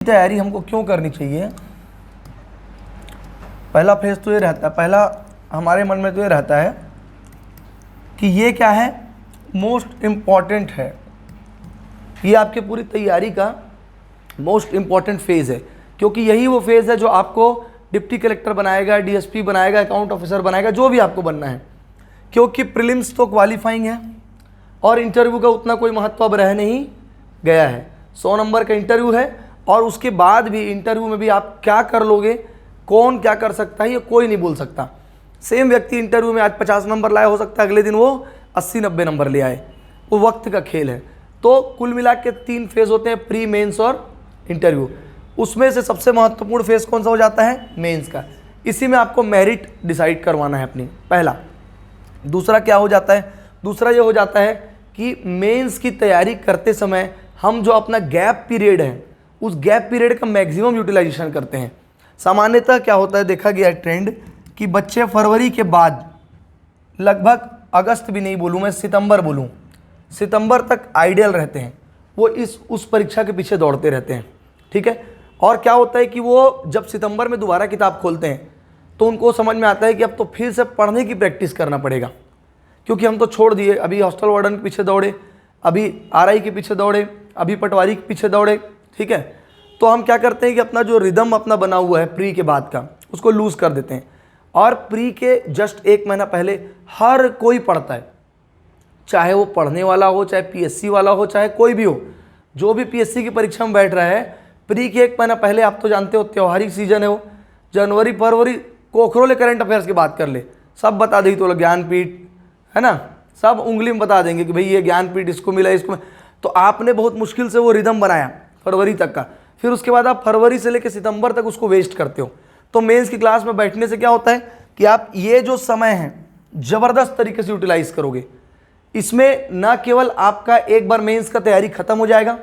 तैयारी हमको क्यों करनी चाहिए? पहला फेज तो ये रहता है, पहला हमारे मन में तो ये रहता है कि ये क्या है, मोस्ट इम्पॉर्टेंट है, ये आपके पूरी तैयारी का मोस्ट इम्पॉर्टेंट फेज़ है, क्योंकि यही वो फेज़ है जो आपको डिप्टी कलेक्टर बनाएगा, डीएसपी बनाएगा, अकाउंट ऑफिसर बनाएगा, जो भी आपको बनना है। क्योंकि प्रीलिम्स तो क्वालिफाइंग है और इंटरव्यू का उतना कोई महत्व अब रह नहीं गया है। 100 नंबर का इंटरव्यू है और उसके बाद भी इंटरव्यू में भी आप क्या कर लोगे, कौन क्या कर सकता है, ये कोई नहीं बोल सकता। सेम व्यक्ति इंटरव्यू में आज 50 नंबर लाया, हो सकता है अगले दिन वो 80-90 नंबर ले आए, वो वक्त का खेल है। तो कुल मिला के 3 फेज़ होते हैं, प्री, मेंस और इंटरव्यू। उसमें से सबसे महत्वपूर्ण फेज़ कौन सा हो जाता है? मेंस का। इसी में आपको मेरिट डिसाइड करवाना है अपनी, पहला। दूसरा क्या हो जाता है? दूसरा ये हो जाता है कि मेंस की तैयारी करते समय हम जो अपना गैप पीरियड है, उस गैप पीरियड का मैक्सिमम यूटिलाइजेशन करते हैं। सामान्यतः क्या होता है, देखा गया है ट्रेंड कि बच्चे फरवरी के बाद लगभग अगस्त भी नहीं बोलूँ मैं, सितंबर बोलूँ, सितंबर तक आइडियल रहते हैं, वो उस परीक्षा के पीछे दौड़ते रहते हैं। ठीक है। और क्या होता है कि वो जब सितंबर में दोबारा किताब खोलते हैं तो उनको समझ में आता है कि अब तो फिर से पढ़ने की प्रैक्टिस करना पड़ेगा, क्योंकि हम तो छोड़ दिए, अभी हॉस्टल वार्डन के पीछे दौड़े, अभी आरआई के पीछे दौड़े, अभी पटवारी के पीछे दौड़े। ठीक है। तो हम क्या करते हैं कि अपना जो रिदम अपना बना हुआ है प्री के बाद का, उसको लूज़ कर देते हैं। और प्री के जस्ट 1 महीना पहले हर कोई पढ़ता है, चाहे वो पढ़ने वाला हो, चाहे पीएससी वाला हो, चाहे कोई भी हो, जो भी पीएससी की परीक्षा में बैठ रहा है, प्री के 1 महीना पहले, आप तो जानते हो त्योहारी सीजन है वो, जनवरी फरवरी कोखरोले करंट अफेयर्स की बात कर ले, सब बता देगी। तो ज्ञानपीठ है ना, सब उंगली में बता देंगे कि भाई ये ज्ञानपीठ इसको मिला, इसको। तो आपने बहुत मुश्किल से वो रिदम बनाया फरवरी तक का, फिर उसके बाद आप फरवरी से लेकर सितंबर तक उसको वेस्ट करते हो। तो मेंस की क्लास में बैठने से क्या होता है कि आप ये जो समय है ज़बरदस्त तरीके से यूटिलाइज करोगे। इसमें ना केवल आपका एक बार मेंस का तैयारी खत्म हो जाएगा,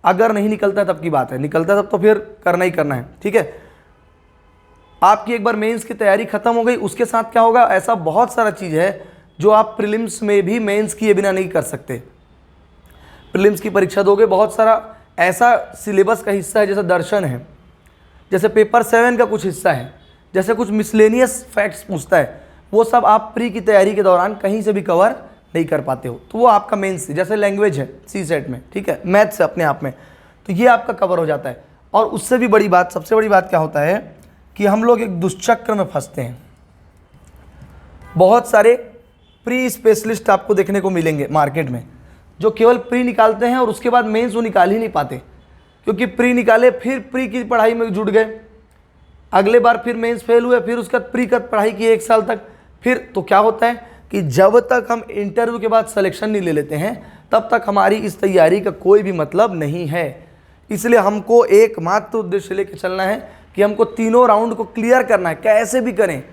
अगर नहीं निकलता है तब की बात है, निकलता है तब तो फिर करना ही करना है। ठीक है। आपकी एक बार मेंस की तैयारी खत्म हो गई, उसके साथ क्या होगा, ऐसा बहुत सारा चीज़ है जो आप प्रीलिम्स में भी मेंस किए बिना नहीं कर सकते। प्रीलिम्स की परीक्षा दोगे, बहुत सारा ऐसा सिलेबस का हिस्सा है, जैसे दर्शन है, जैसे पेपर 7 का कुछ हिस्सा है, जैसे कुछ मिसलेनियस फैक्ट्स पूछता है, वो सब आप प्री की तैयारी के दौरान कहीं से भी कवर नहीं कर पाते हो, तो वो आपका मेंस, जैसे लैंग्वेज है सी सेट में, ठीक है, मैथ्स है अपने आप में, तो ये आपका कवर हो जाता है। और उससे भी बड़ी बात, सबसे बड़ी बात क्या होता है कि हम लोग एक दुष्चक्र में फंसते हैं। बहुत सारे प्री स्पेशलिस्ट आपको देखने को मिलेंगे मार्केट में, जो केवल प्री निकालते हैं और उसके बाद मेंस वो निकाल ही नहीं पाते, क्योंकि प्री निकाले, फिर प्री की पढ़ाई में जुट गए, अगले बार फिर मेंस फेल हुए, फिर उसका प्री का पढ़ाई की 1 साल तक, फिर तो क्या होता है कि जब तक हम इंटरव्यू के बाद सिलेक्शन नहीं ले लेते हैं तब तक हमारी इस तैयारी का कोई भी मतलब नहीं है। इसलिए हमको एकमात्र उद्देश्य लेके चलना है कि हमको तीनों राउंड को क्लियर करना है, कैसे भी करें,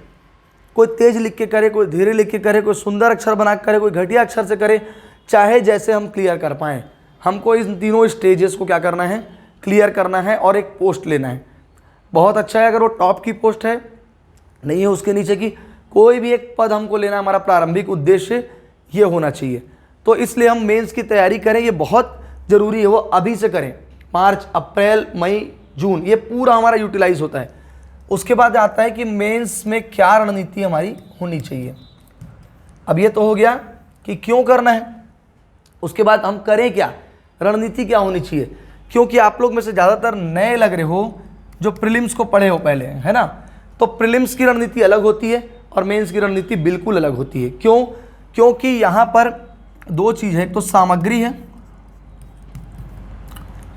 कोई तेज लिख के करे, कोई धीरे लिख के करे, कोई सुंदर अक्षर बना के करे, कोई घटिया अक्षर से करे, चाहे जैसे हम क्लियर कर पाएँ, हमको इन तीनों स्टेजेस को क्या करना है, क्लियर करना है और एक पोस्ट लेना है। बहुत अच्छा है अगर वो टॉप की पोस्ट है, नहीं है उसके नीचे की, कोई भी एक पद हमको लेना, हमारा प्रारंभिक उद्देश्य ये होना चाहिए। तो इसलिए हम मेंस की तैयारी करें, ये बहुत ज़रूरी है, वो अभी से करें। मार्च, अप्रैल, मई, जून, ये पूरा हमारा यूटिलाइज होता है। उसके बाद आता है कि मेंस में क्या रणनीति हमारी होनी चाहिए। अब ये तो हो गया कि क्यों करना है, उसके बाद हम करें क्या, रणनीति क्या होनी चाहिए। क्योंकि आप लोग में से ज़्यादातर नए लग रहे हो जो प्रीलिम्स को पढ़े हो पहले, है ना, तो प्रीलिम्स की रणनीति अलग होती है और मेंस की रणनीति बिल्कुल अलग होती है। क्यों? क्योंकि यहाँ पर 2 चीज़ है, एक तो सामग्री है,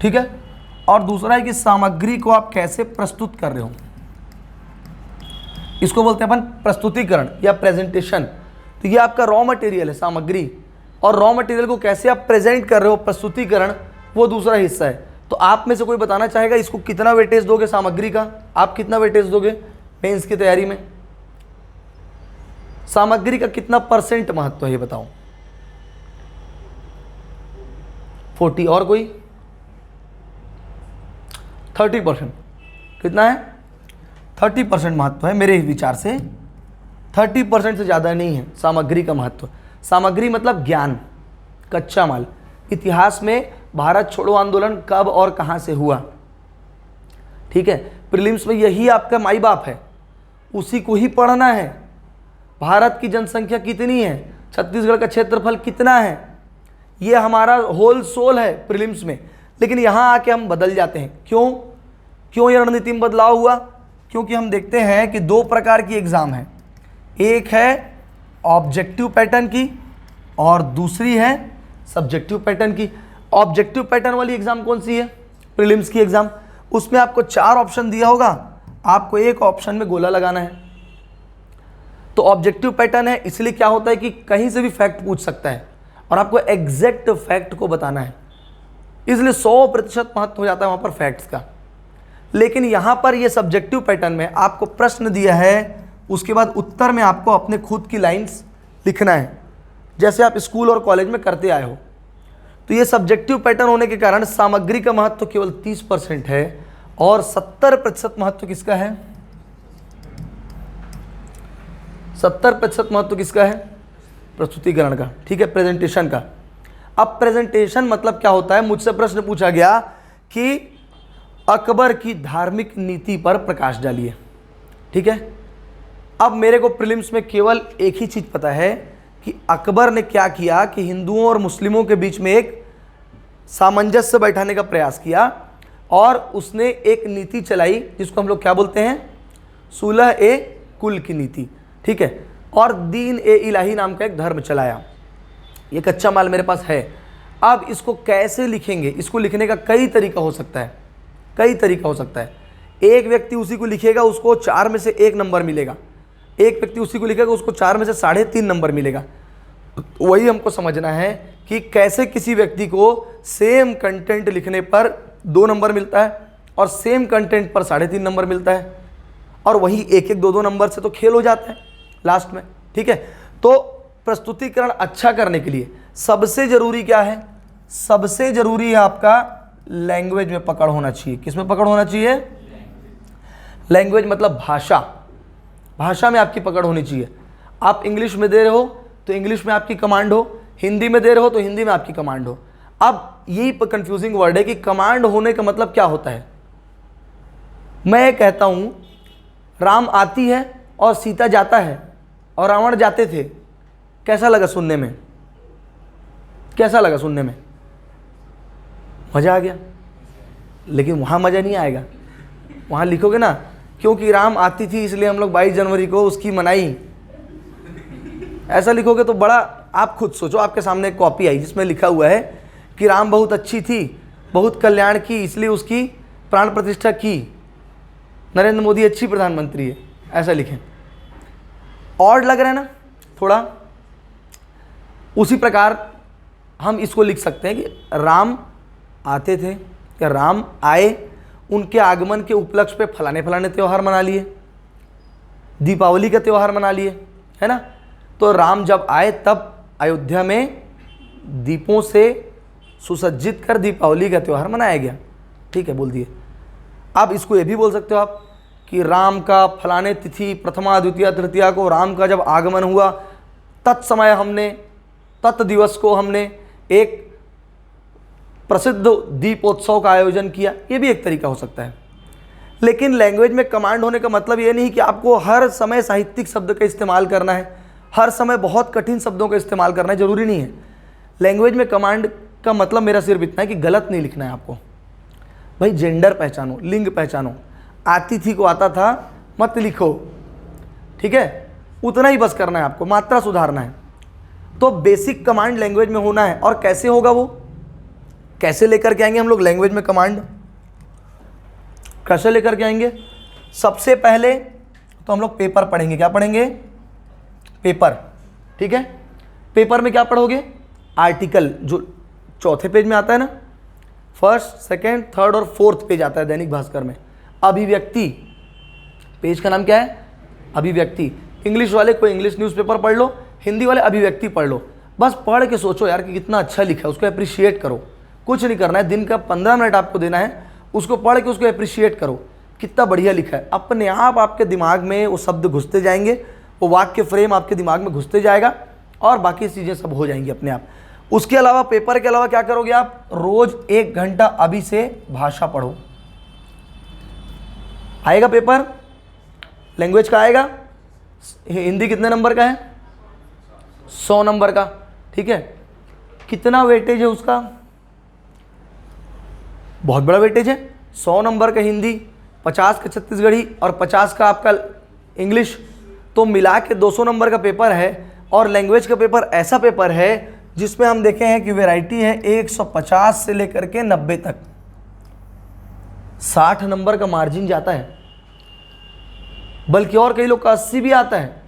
ठीक है, और दूसरा है कि सामग्री को आप कैसे प्रस्तुत कर रहे हो, इसको बोलते हैं अपन प्रस्तुतिकरण या प्रेजेंटेशन। तो ये आपका रॉ मटेरियल है सामग्री, और रॉ मटेरियल को कैसे आप प्रेजेंट कर रहे हो, प्रस्तुतिकरण, वो दूसरा हिस्सा है। तो आप में से कोई बताना चाहेगा इसको कितना वेटेज दोगे, सामग्री का आप कितना वेटेज दोगे मेंस की तैयारी में, सामग्री का कितना % महत्व है ये बताओ। 40, और कोई 30%, कितना है 30% महत्व है मेरे विचार से, 30% से ज़्यादा नहीं है सामग्री का महत्व। सामग्री मतलब ज्ञान, कच्चा माल। इतिहास में भारत छोड़ो आंदोलन कब और कहाँ से हुआ, ठीक है, प्रीलिम्स में यही आपका माई बाप है, उसी को ही पढ़ना है। भारत की जनसंख्या कितनी है, छत्तीसगढ़ का क्षेत्रफल कितना है, ये हमारा होल सोल है प्रीलिम्स में। लेकिन यहाँ आके हम बदल जाते हैं। क्यों ये रणनीति में बदलाव हुआ? क्योंकि हम देखते हैं कि दो प्रकार की एग्ज़ाम है, एक है ऑब्जेक्टिव पैटर्न की और दूसरी है सब्जेक्टिव पैटर्न की। ऑब्जेक्टिव पैटर्न वाली एग्ज़ाम कौन सी है? प्रीलिम्स की एग्ज़ाम। उसमें आपको 4 ऑप्शन दिया होगा, आपको एक ऑप्शन में गोला लगाना है। तो ऑब्जेक्टिव पैटर्न है, इसलिए क्या होता है कि कहीं से भी फैक्ट पूछ सकता है और आपको एग्जैक्ट फैक्ट को बताना है, इसलिए 100% महत्व हो जाता है वहाँ पर फैक्ट्स का। लेकिन यहाँ पर ये सब्जेक्टिव पैटर्न में आपको प्रश्न दिया है, उसके बाद उत्तर में आपको अपने खुद की लाइंस लिखना है, जैसे आप स्कूल और कॉलेज में करते आए हो। तो ये सब्जेक्टिव पैटर्न होने के कारण सामग्री का महत्व केवल 30% है और 70% महत्व किसका है? 70% महत्व किसका है? प्रस्तुतिकरण का, ठीक है, प्रेजेंटेशन का। अब प्रेजेंटेशन मतलब क्या होता है? मुझसे प्रश्न पूछा गया कि अकबर की धार्मिक नीति पर प्रकाश डालिए, ठीक है। अब मेरे को प्रीलिम्स में केवल एक ही चीज़ पता है कि अकबर ने क्या किया कि हिंदुओं और मुस्लिमों के बीच में एक सामंजस्य बैठाने का प्रयास किया और उसने एक नीति चलाई जिसको हम लोग क्या बोलते हैं? सुलह ए कुल की नीति, ठीक है। और दीन ए इलाही नाम का एक धर्म चलाया। ये कच्चा माल मेरे पास है। अब इसको कैसे लिखेंगे? इसको लिखने का कई तरीका हो सकता है, कई तरीका हो सकता है। एक व्यक्ति उसी को लिखेगा, उसको 4 में से 1 नंबर मिलेगा। एक व्यक्ति उसी को लिखेगा, उसको 4 में से 3.5 नंबर मिलेगा। वही हमको समझना है कि कैसे किसी व्यक्ति को सेम कंटेंट लिखने पर 2 नंबर मिलता है और सेम कंटेंट पर 3.5 नंबर मिलता है, और वही 1-1, 2-2 नंबर से तो खेल हो जाता है लास्ट में, ठीक है। तो प्रस्तुतिकरण अच्छा करने के लिए सबसे ज़रूरी क्या है? सबसे ज़रूरी है आपका लैंग्वेज में पकड़ होना चाहिए। किस में पकड़ होना चाहिए? लैंग्वेज मतलब भाषा। भाषा में आपकी पकड़ होनी चाहिए। आप इंग्लिश में दे रहे हो तो इंग्लिश में आपकी कमांड हो, हिंदी में दे रहे हो तो हिंदी में आपकी कमांड हो। अब यही कंफ्यूजिंग वर्ड है कि कमांड होने का मतलब क्या होता है। मैं कहता हूं राम आती है और सीता जाता है और रावण जाते थे, कैसा लगा सुनने में? कैसा लगा सुनने में? मज़ा आ गया। लेकिन वहाँ मज़ा नहीं आएगा। वहाँ लिखोगे ना, क्योंकि राम आती थी इसलिए हम लोग 22 जनवरी को उसकी मनाई, ऐसा लिखोगे तो बड़ा, आप खुद सोचो, आपके सामने एक कॉपी आई जिसमें लिखा हुआ है कि राम बहुत अच्छी थी, बहुत कल्याण की, इसलिए उसकी प्राण प्रतिष्ठा की, नरेंद्र मोदी अच्छी प्रधानमंत्री है, ऐसा लिखें। और लग रहा है ना थोड़ा? उसी प्रकार हम इसको लिख सकते हैं कि राम आते थे या राम आए, उनके आगमन के उपलक्ष्य पे फलाने फलाने त्यौहार मना लिए, दीपावली का त्यौहार मना लिए, है ना। तो राम जब आए तब अयोध्या में दीपों से सुसज्जित कर दीपावली का त्यौहार मनाया गया, ठीक है, बोल दिए। अब इसको ये भी बोल सकते हो आप कि राम का फलाने तिथि प्रथमा द्वितीया तृतीया को राम का जब आगमन हुआ, तत्समय हमने, तत् दिवस को हमने एक प्रसिद्ध दीपोत्सव का आयोजन किया। ये भी एक तरीका हो सकता है। लेकिन लैंग्वेज में कमांड होने का मतलब ये नहीं कि आपको हर समय साहित्यिक शब्द का इस्तेमाल करना है, हर समय बहुत कठिन शब्दों का इस्तेमाल करना है, जरूरी नहीं है। लैंग्वेज में कमांड का मतलब मेरा सिर्फ इतना है कि गलत नहीं लिखना है आपको। भाई जेंडर पहचानो, लिंग पहचानो। आती थी को आता था मत लिखो, ठीक है, उतना ही बस करना है आपको, मात्रा सुधारना है। तो बेसिक कमांड लैंग्वेज में होना है। और कैसे होगा वो? कैसे लेकर के आएंगे हम लोग लैंग्वेज में कमांड? कैसे लेकर के आएंगे? सबसे पहले तो हम लोग पेपर पढ़ेंगे। क्या पढ़ेंगे? पेपर, ठीक है। पेपर में क्या पढ़ोगे? आर्टिकल, जो चौथे पेज में आता है ना, 1st, 2nd, 3rd और 4th पेज आता है दैनिक भास्कर में। अभिव्यक्ति, पेज का नाम क्या है? अभिव्यक्ति। इंग्लिश वाले कोई इंग्लिश न्यूज़पेपर पढ़ लो, हिंदी वाले अभिव्यक्ति पढ़ लो। बस पढ़ के सोचो यार कि कितना अच्छा लिखा है, उसको अप्रिशिएट करो। कुछ नहीं करना है, दिन का 15 मिनट आपको देना है, उसको पढ़ के उसको अप्रिशिएट करो, कितना बढ़िया लिखा है। अपने आप आपके दिमाग में वो शब्द घुसते जाएंगे, वो वाक्य फ्रेम आपके दिमाग में घुसते जाएगा और बाकी चीज़ें सब हो जाएंगी अपने आप। उसके अलावा पेपर के अलावा क्या करोगे आप? रोज़ 1 घंटा अभी से भाषा पढ़ो। आएगा पेपर लैंग्वेज का आएगा। हिंदी कितने नंबर का है? 100 नंबर का, ठीक है। कितना वेटेज है उसका? बहुत बड़ा वेटेज है। 100 नंबर का हिंदी, 50 का छत्तीसगढ़ी और 50 का आपका इंग्लिश, तो मिला के 200 नंबर का पेपर है। और लैंग्वेज का पेपर ऐसा पेपर है जिसमें हम देखे हैं कि वैरायटी है 150 से लेकर के 90 तक, 60 नंबर का मार्जिन जाता है, बल्कि और कई लोग का 80 भी आता है।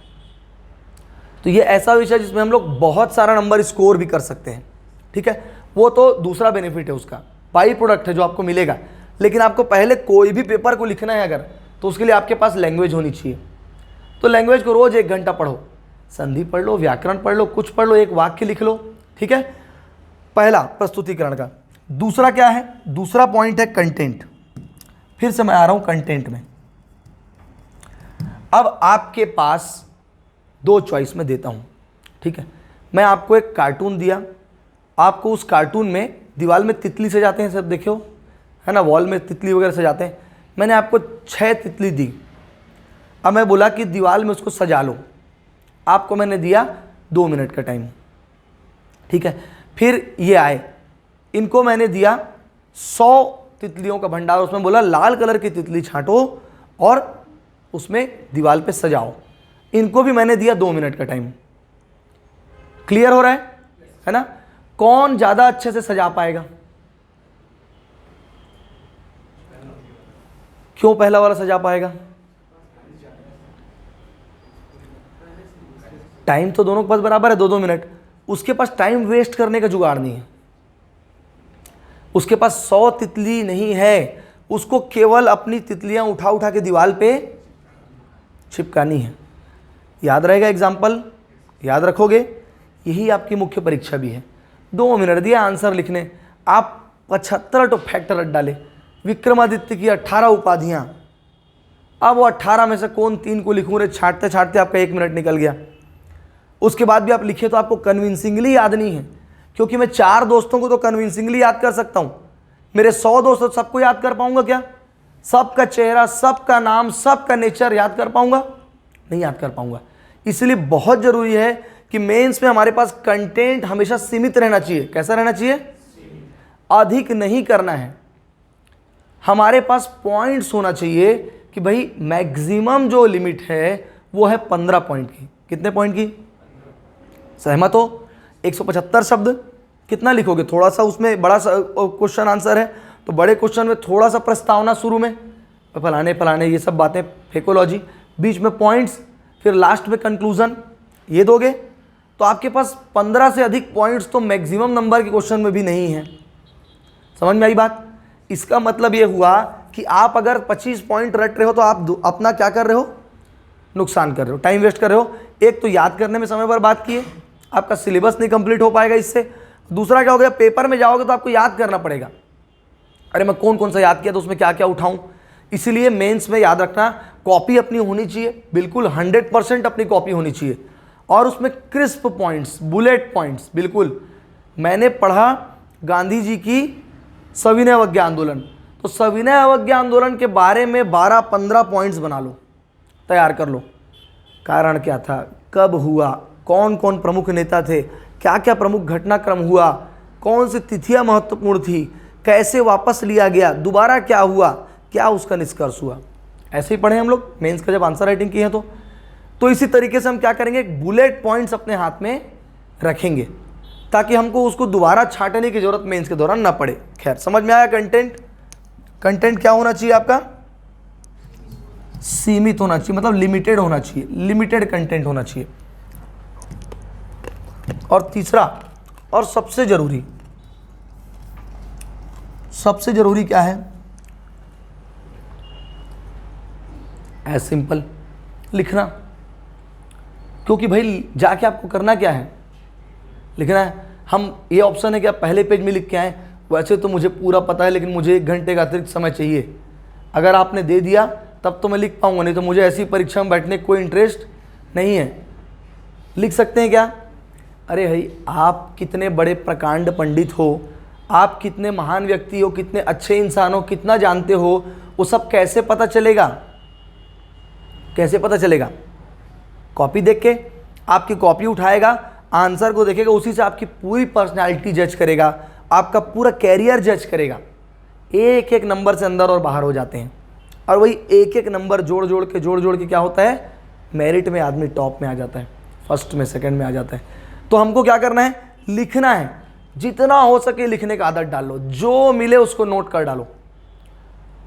तो ये ऐसा विषय जिसमें हम लोग बहुत सारा नंबर स्कोर भी कर सकते हैं, ठीक है। वो तो दूसरा बेनिफिट है, उसका बाई प्रोडक्ट है जो आपको मिलेगा। लेकिन आपको पहले कोई भी पेपर को लिखना है अगर, तो उसके लिए आपके पास लैंग्वेज होनी चाहिए। तो लैंग्वेज को रोज 1 घंटा पढ़ो, संधि पढ़ लो, व्याकरण पढ़ लो, कुछ पढ़ लो, एक वाक्य लिख लो, ठीक है। पहला प्रस्तुतिकरण का। दूसरा क्या है? दूसरा पॉइंट है कंटेंट। फिर से मैं आ रहा हूं कंटेंट में। अब आपके पास 2 चॉइस में देता हूं, ठीक है। मैं आपको एक कार्टून दिया, आपको उस कार्टून में दीवार में तितली सजाते हैं, सब देखे हो है ना, वॉल में तितली वगैरह सजाते हैं। मैंने आपको 6 तितली दी। अब मैं बोला कि दीवार में उसको सजा लो, आपको मैंने दिया 2 मिनट का टाइम, ठीक है। फिर ये आए, इनको मैंने दिया 100 तितलियों का भंडार, उसमें बोला लाल कलर की तितली छांटो और उसमें दीवार पे सजाओ। इनको भी मैंने दिया 2 मिनट का टाइम। क्लियर हो रहा है ना? कौन ज्यादा अच्छे से सजा पाएगा? क्यों पहला वाला सजा पाएगा? टाइम तो दोनों के पास बराबर है, 2-2 मिनट। उसके पास टाइम वेस्ट करने का जुगाड़ नहीं है, उसके पास 100 तितली नहीं है, उसको केवल अपनी तितलियां उठा उठा के दीवार पे चिपकानी है। याद रहेगा एग्जाम्पल? याद रखोगे? यही आपकी मुख्य परीक्षा भी है। 2 मिनट दिया आंसर लिखने, आप 75 तो फैक्टर रट डाले। विक्रमादित्य की 18 उपाधियां, अब वो 18 में से कौन 3 को लिखूं रे, छांटते छांटते आपका 1 मिनट निकल गया। उसके बाद भी आप लिखे तो आपको कन्विंसिंगली याद नहीं है, क्योंकि मैं 4 दोस्तों को तो कन्विंसिंगली याद कर सकता हूं, मेरे 100 दोस्तों सबको याद कर पाऊंगा क्या? सबका चेहरा, सबका नाम, सबका नेचर याद कर पाऊंगा? नहीं याद कर पाऊंगा। इसलिए बहुत जरूरी है कि मेंस में हमारे पास कंटेंट हमेशा सीमित रहना चाहिए। कैसा रहना चाहिए? अधिक नहीं करना है। हमारे पास पॉइंट्स होना चाहिए कि भाई मैक्सिमम जो लिमिट है वो है 15 पॉइंट की। कितने पॉइंट की? सहमत हो? 175 शब्द कितना लिखोगे? थोड़ा सा उसमें बड़ा सा क्वेश्चन आंसर है तो बड़े क्वेश्चन में थोड़ा सा प्रस्तावना शुरू में, फलाने फलाने ये सब बातें, फेकोलॉजी, बीच में पॉइंट्स, फिर लास्ट में कंक्लूजन, ये दोगे तो आपके पास 15 से अधिक पॉइंट्स तो मैक्सिमम नंबर के क्वेश्चन में भी नहीं है। समझ में आई बात? इसका मतलब ये हुआ कि आप अगर 25 पॉइंट रट रहे हो तो आप अपना क्या कर रहे हो? नुकसान कर रहे हो, टाइम वेस्ट कर रहे हो। एक तो याद करने में समय बर्बाद किए, आपका सिलेबस नहीं कंप्लीट हो पाएगा इससे। दूसरा क्या हो गया, पेपर में जाओगे तो आपको याद करना पड़ेगा, अरे मैं कौन कौन सा याद किया तो उसमें क्या क्या उठाऊं। इसीलिए मेंस में याद रखना, कॉपी अपनी होनी चाहिए, बिल्कुल 100% अपनी कॉपी होनी चाहिए, और उसमें क्रिस्प पॉइंट्स, बुलेट पॉइंट्स। बिल्कुल मैंने पढ़ा गांधी जी की सविनय अवज्ञा आंदोलन, तो सविनय अवज्ञा आंदोलन के बारे में 12-15 पॉइंट्स बना लो, तैयार कर लो। कारण क्या था, कब हुआ, कौन कौन प्रमुख नेता थे, क्या क्या प्रमुख घटनाक्रम हुआ, कौन सी तिथियां महत्वपूर्ण थी, कैसे वापस लिया गया, दोबारा क्या हुआ, क्या उसका निष्कर्ष हुआ। ऐसे ही पढ़े हम लोग मेंस का जब आंसर राइटिंग की है तो इसी तरीके से हम क्या करेंगे, बुलेट पॉइंट्स अपने हाथ में रखेंगे ताकि हमको उसको दोबारा छांटने की जरूरत मेंस के दौरान ना पड़े। खैर, समझ में आया? कंटेंट क्या होना चाहिए आपका? सीमित होना चाहिए, मतलब लिमिटेड होना चाहिए, लिमिटेड कंटेंट होना चाहिए। और तीसरा और सबसे जरूरी क्या है? एज सिंपल लिखना। क्योंकि भाई जाके आपको करना क्या है? लिखना है। हम ये ऑप्शन है कि आप पहले पेज में लिख के आए, वैसे तो मुझे पूरा पता है लेकिन मुझे 1 घंटे का अतिरिक्त समय चाहिए। अगर आपने दे दिया तब तो मैं लिख पाऊंगा, नहीं तो मुझे ऐसी परीक्षा में बैठने कोई इंटरेस्ट नहीं है। लिख सकते हैं क्या? अरे भाई, आप कितने बड़े प्रकांड पंडित हो, आप कितने महान व्यक्ति हो, कितने अच्छे इंसान हो, कितना जानते हो, वो सब कैसे पता चलेगा? कैसे पता चलेगा? कॉपी देख के, आपकी कॉपी उठाएगा, आंसर को देखेगा, उसी से आपकी पूरी पर्सनैलिटी जज करेगा, आपका पूरा कैरियर जज करेगा। एक एक नंबर से अंदर और बाहर हो जाते हैं, और वही एक एक नंबर जोड़ जोड़ के क्या होता है, मेरिट में आदमी टॉप में आ जाता है, फर्स्ट में, सेकंड में आ जाता है। तो हमको क्या करना है? लिखना है, जितना हो सके लिखने का आदत डाल लो, जो मिले उसको नोट कर डालो,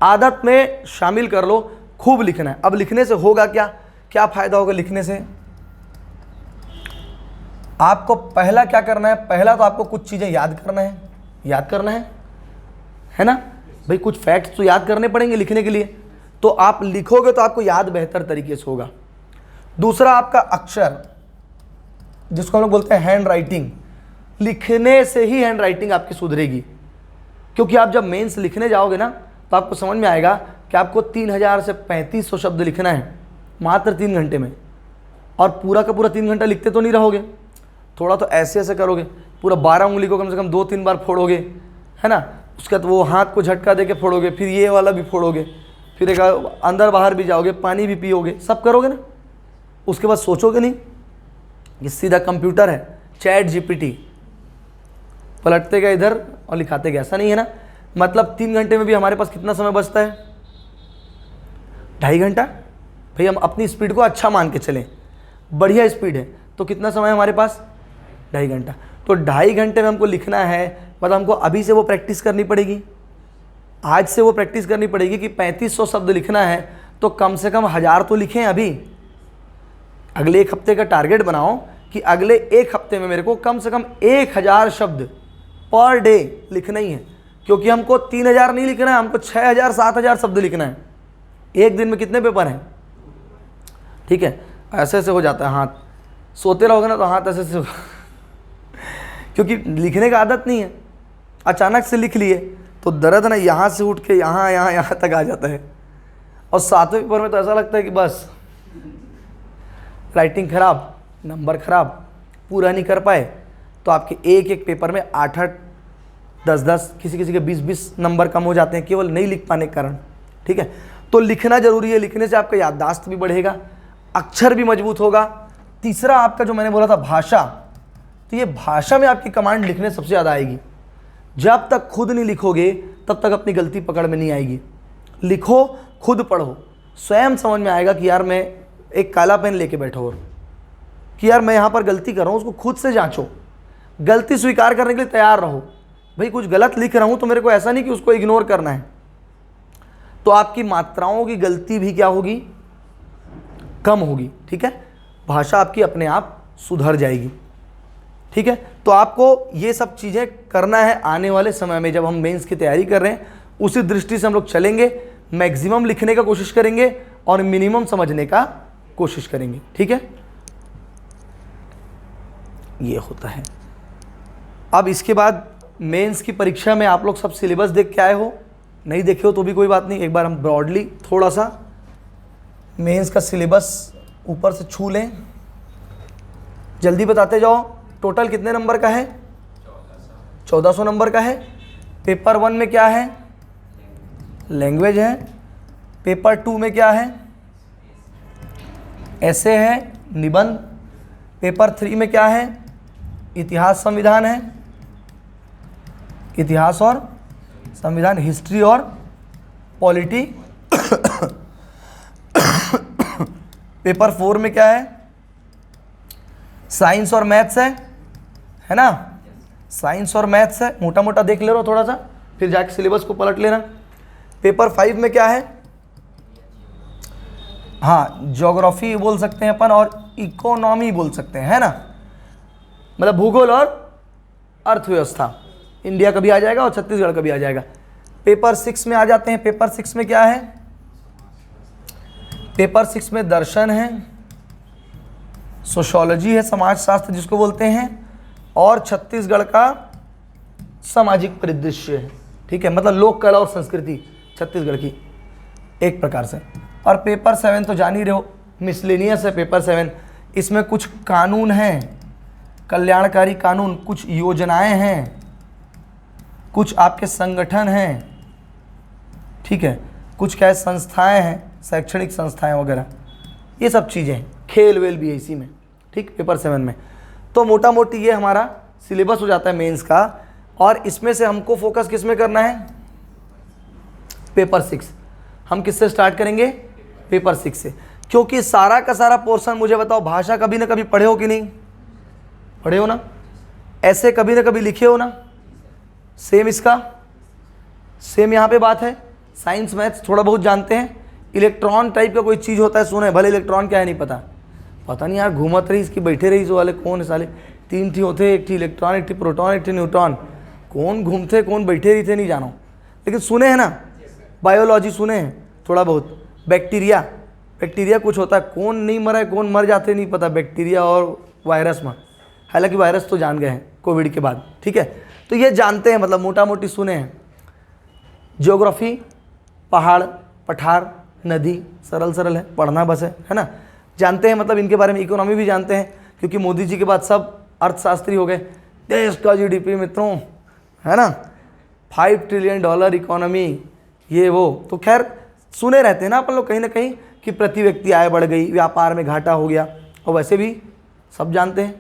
आदत में शामिल कर लो, खूब लिखना है। अब लिखने से होगा क्या? क्या फायदा होगा लिखने से? आपको पहला क्या करना है? पहला तो आपको कुछ चीजें याद करना है, याद करना है ना भाई? कुछ फैक्ट्स तो याद करने पड़ेंगे लिखने के लिए, तो आप लिखोगे तो आपको याद बेहतर तरीके से होगा। दूसरा आपका अक्षर, जिसको हम लोग बोलते हैं हैंड राइटिंग, लिखने से ही हैंड राइटिंग आपकी सुधरेगी। क्योंकि आप जब मेंस लिखने जाओगे ना, तो आपको समझ में आएगा कि आपको 3000 से 3500 शब्द लिखना है मात्र 3 घंटे में, और पूरा का पूरा 3 घंटा लिखते तो नहीं रहोगे, थोड़ा तो ऐसे ऐसे करोगे, पूरा 12 उंगली को कम से कम 2-3 बार फोड़ोगे, है ना? उसके बाद वो हाथ को झटका दे के फोड़ोगे, फिर ये वाला भी फोड़ोगे, फिर एक अंदर बाहर भी जाओगे, पानी भी पियोगे, सब करोगे ना। उसके बाद सोचोगे नहीं, ये सीधा कंप्यूटर है, चैट जीपीटी, पलटते गए इधर और लिखाते गए, ऐसा नहीं है ना। मतलब 3 घंटे में भी हमारे पास कितना समय बचता है? 2.5 घंटा। भाई हम अपनी स्पीड को अच्छा मान के चलें, बढ़िया स्पीड है, तो कितना समय हमारे पास? 2.5 घंटा। तो 2.5 घंटे में हमको लिखना है, मतलब हमको अभी से वो प्रैक्टिस करनी पड़ेगी, आज से वो प्रैक्टिस करनी पड़ेगी कि 3500 शब्द लिखना है, तो कम से कम 1000 तो लिखें अभी। अगले 1 हफ्ते का टारगेट बनाओ कि अगले 1 हफ्ते में मेरे को कम से कम 1000 शब्द पर डे लिखना ही है। क्योंकि हमको 3000 नहीं लिखना है, हमको 6000-7000 शब्द लिखना है। एक दिन में कितने पेपर हैं? ठीक है, ऐसे ऐसे हो जाता है हाथ, सोते रहोगे ना तो हाथ ऐसे ऐसे क्योंकि लिखने का आदत नहीं है। अचानक से लिख लिए तो दर्द ना यहाँ से उठ के यहाँ तक आ जाता है, और 7वें पेपर में तो ऐसा लगता है कि बस राइटिंग खराब, नंबर खराब, पूरा नहीं कर पाए। तो आपके एक एक पेपर में 8-8, 10-10, किसी के 20-20 नंबर कम हो जाते हैं केवल नहीं लिख पाने के कारण। ठीक है, तो लिखना जरूरी है, लिखने से आपका याददाश्त भी बढ़ेगा, अक्षर भी मजबूत होगा। तीसरा आपका जो मैंने बोला था भाषा, तो ये भाषा में आपकी कमांड लिखने सबसे ज़्यादा आएगी। जब तक खुद नहीं लिखोगे तब तक अपनी गलती पकड़ में नहीं आएगी। लिखो, खुद पढ़ो, स्वयं समझ में आएगा कि यार मैं एक काला पेन लेके बैठा हूँ कि यार मैं यहाँ पर गलती कर रहा हूँ, उसको खुद से जांचो, गलती स्वीकार करने के लिए तैयार रहो। भाई कुछ गलत लिख रहा हूँ तो मेरे को ऐसा नहीं कि उसको इग्नोर करना है। तो आपकी मात्राओं की गलती भी क्या होगी? कम होगी। ठीक है, भाषा आपकी अपने आप सुधर जाएगी। ठीक है, तो आपको ये सब चीज़ें करना है आने वाले समय में, जब हम मेंस की तैयारी कर रहे हैं उसी दृष्टि से हम लोग चलेंगे। मैक्सिमम लिखने का कोशिश करेंगे और मिनिमम समझने का कोशिश करेंगे। ठीक है, ये होता है। अब इसके बाद मेंस की परीक्षा में आप लोग सब सिलेबस देख के आए हो, नहीं देखे हो तो भी कोई बात नहीं, एक बार हम ब्रॉडली थोड़ा सा मेंस का सिलेबस ऊपर से छू लें, जल्दी बताते जाओ। टोटल कितने नंबर का है? 1400 नंबर का है। पेपर 1 में क्या है? लैंग्वेज है। पेपर 2 में क्या है? ऐसे है, निबंध। पेपर 3 में क्या है? इतिहास संविधान है, इतिहास और संविधान, हिस्ट्री और पॉलिटी। पेपर 4 में क्या है? साइंस और मैथ्स है ना? साइंस और मैथ्स है, मोटा मोटा देख ले रहा थोड़ा सा, फिर जाके सिलेबस को पलट लेना। पेपर 5 में क्या है? हाँ, ज्योग्राफी बोल सकते हैं अपन और इकोनॉमी बोल सकते हैं, है ना? मतलब भूगोल और अर्थव्यवस्था, इंडिया का भी आ जाएगा और छत्तीसगढ़ का भी आ जाएगा। पेपर 6 में आ जाते हैं। पेपर 6 में क्या है? पेपर 6 में दर्शन है, सोशियोलॉजी है, समाजशास्त्र जिसको बोलते हैं, और छत्तीसगढ़ का सामाजिक परिदृश्य है। ठीक है, मतलब लोक कला और संस्कृति छत्तीसगढ़ की एक प्रकार से। और पेपर 7 तो जान ही रहे हो, मिसलेनियस है पेपर 7। इसमें कुछ कानून हैं, कल्याणकारी कानून, कुछ योजनाएं हैं, कुछ आपके संगठन हैं। ठीक है, कुछ क्या है संस्थाएं हैं, शैक्षणिक संस्थाएं वगैरह, ये सब चीज़ें हैं, खेल वेल भी है इसी में, ठीक, पेपर 7 में। तो मोटा मोटी ये हमारा सिलेबस हो जाता है मेंस का, और इसमें से हमको फोकस किस में करना है, पेपर 6। हम किससे स्टार्ट करेंगे, पेपर 6 से, क्योंकि सारा का सारा पोर्शन, मुझे बताओ, भाषा कभी ना कभी पढ़े हो कि नहीं पढ़े हो ना, ऐसे कभी ना कभी लिखे हो ना, सेम इसका सेम यहाँ पे बात है। साइंस मैथ्स थोड़ा बहुत जानते हैं, इलेक्ट्रॉन टाइप का कोई चीज़ होता है, सुने, भले इलेक्ट्रॉन क्या है नहीं पता नहीं यार, घूमत रही इसकी, बैठे रही, इस वाले कौन साले 3 थी होते, एक थी इलेक्ट्रॉन, एक थी प्रोटॉन, एक थी न्यूट्रॉन, कौन घूमते कौन बैठे रही थे नहीं जानो, लेकिन सुने हैं ना, बायोलॉजी सुने हैं थोड़ा बहुत, बैक्टीरिया कुछ होता है, कौन नहीं मरा है कौन मर जाते नहीं पता, बैक्टीरिया और वायरस में, हालांकि वायरस तो जान गए हैं कोविड के बाद, ठीक है, तो ये जानते हैं, मतलब मोटा मोटी सुने हैं। ज्योग्राफी, पहाड़ पठार नदी, सरल है, पढ़ना बस है ना, जानते हैं, मतलब इनके बारे में। इकोनॉमी भी जानते हैं, क्योंकि मोदी जी के बाद सब अर्थशास्त्री हो गए। देश का जीडीपी मित्रों है ना, $5 ट्रिलियन इकोनॉमी, ये वो, तो खैर सुने रहते हैं ना अपन लोग कहीं ना कहीं कि प्रति व्यक्ति आय बढ़ गई, व्यापार में घाटा हो गया, और वैसे भी सब जानते हैं,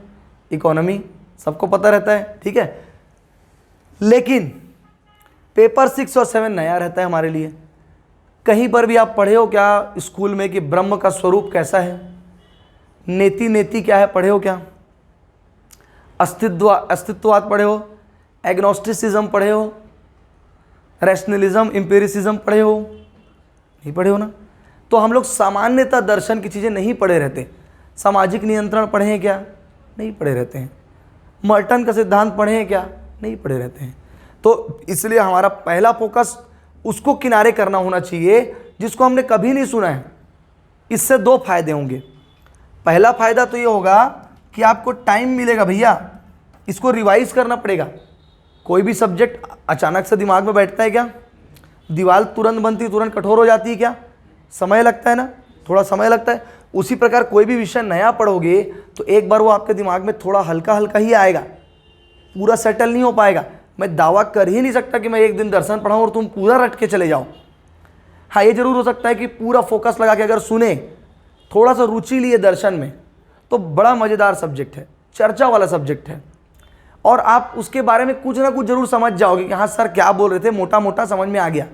इकोनॉमी सबको पता रहता है, ठीक है। लेकिन पेपर 6 और 7 नया रहता है हमारे लिए। कहीं पर भी आप पढ़े हो क्या स्कूल में कि ब्रह्म का स्वरूप कैसा है, नेति क्या है, पढ़े हो क्या, अस्तित्ववाद पढ़े हो, एग्नोस्टिसिज्म पढ़े हो, रैशनलिज्म, एम्पिरिसिज्म पढ़े हो, नहीं पढ़े हो ना। तो हम लोग सामान्यतः दर्शन की चीज़ें नहीं पढ़े रहते। सामाजिक नियंत्रण पढ़े हैं क्या, नहीं पढ़े रहते हैं। मर्टन का सिद्धांत पढ़े हैं क्या, नहीं पढ़े रहते हैं। तो इसलिए हमारा पहला फोकस उसको किनारे करना होना चाहिए जिसको हमने कभी नहीं सुना है। इससे 2 फायदे होंगे। पहला फायदा तो ये होगा कि आपको टाइम मिलेगा, भैया इसको रिवाइज करना पड़ेगा। कोई भी सब्जेक्ट अचानक से दिमाग में बैठता है क्या, दीवार तुरंत बनती तुरंत कठोर हो जाती है क्या, समय लगता है ना, थोड़ा समय लगता है। उसी प्रकार कोई भी विषय नया पढ़ोगे तो एक बार वो आपके दिमाग में थोड़ा हल्का हल्का ही आएगा, पूरा सेटल नहीं हो पाएगा। मैं दावा कर ही नहीं सकता कि मैं एक दिन दर्शन पढ़ाऊँ और तुम पूरा रट के चले जाओ। हाँ, ये जरूर हो सकता है कि पूरा फोकस लगा के अगर सुने, थोड़ा सा रुचि लिए दर्शन में, तो बड़ा मज़ेदार सब्जेक्ट है, चर्चा वाला सब्जेक्ट है, और आप उसके बारे में कुछ ना कुछ जरूर समझ जाओगे कि हाँ सर क्या बोल रहे थे, मोटा मोटा समझ में आ गया।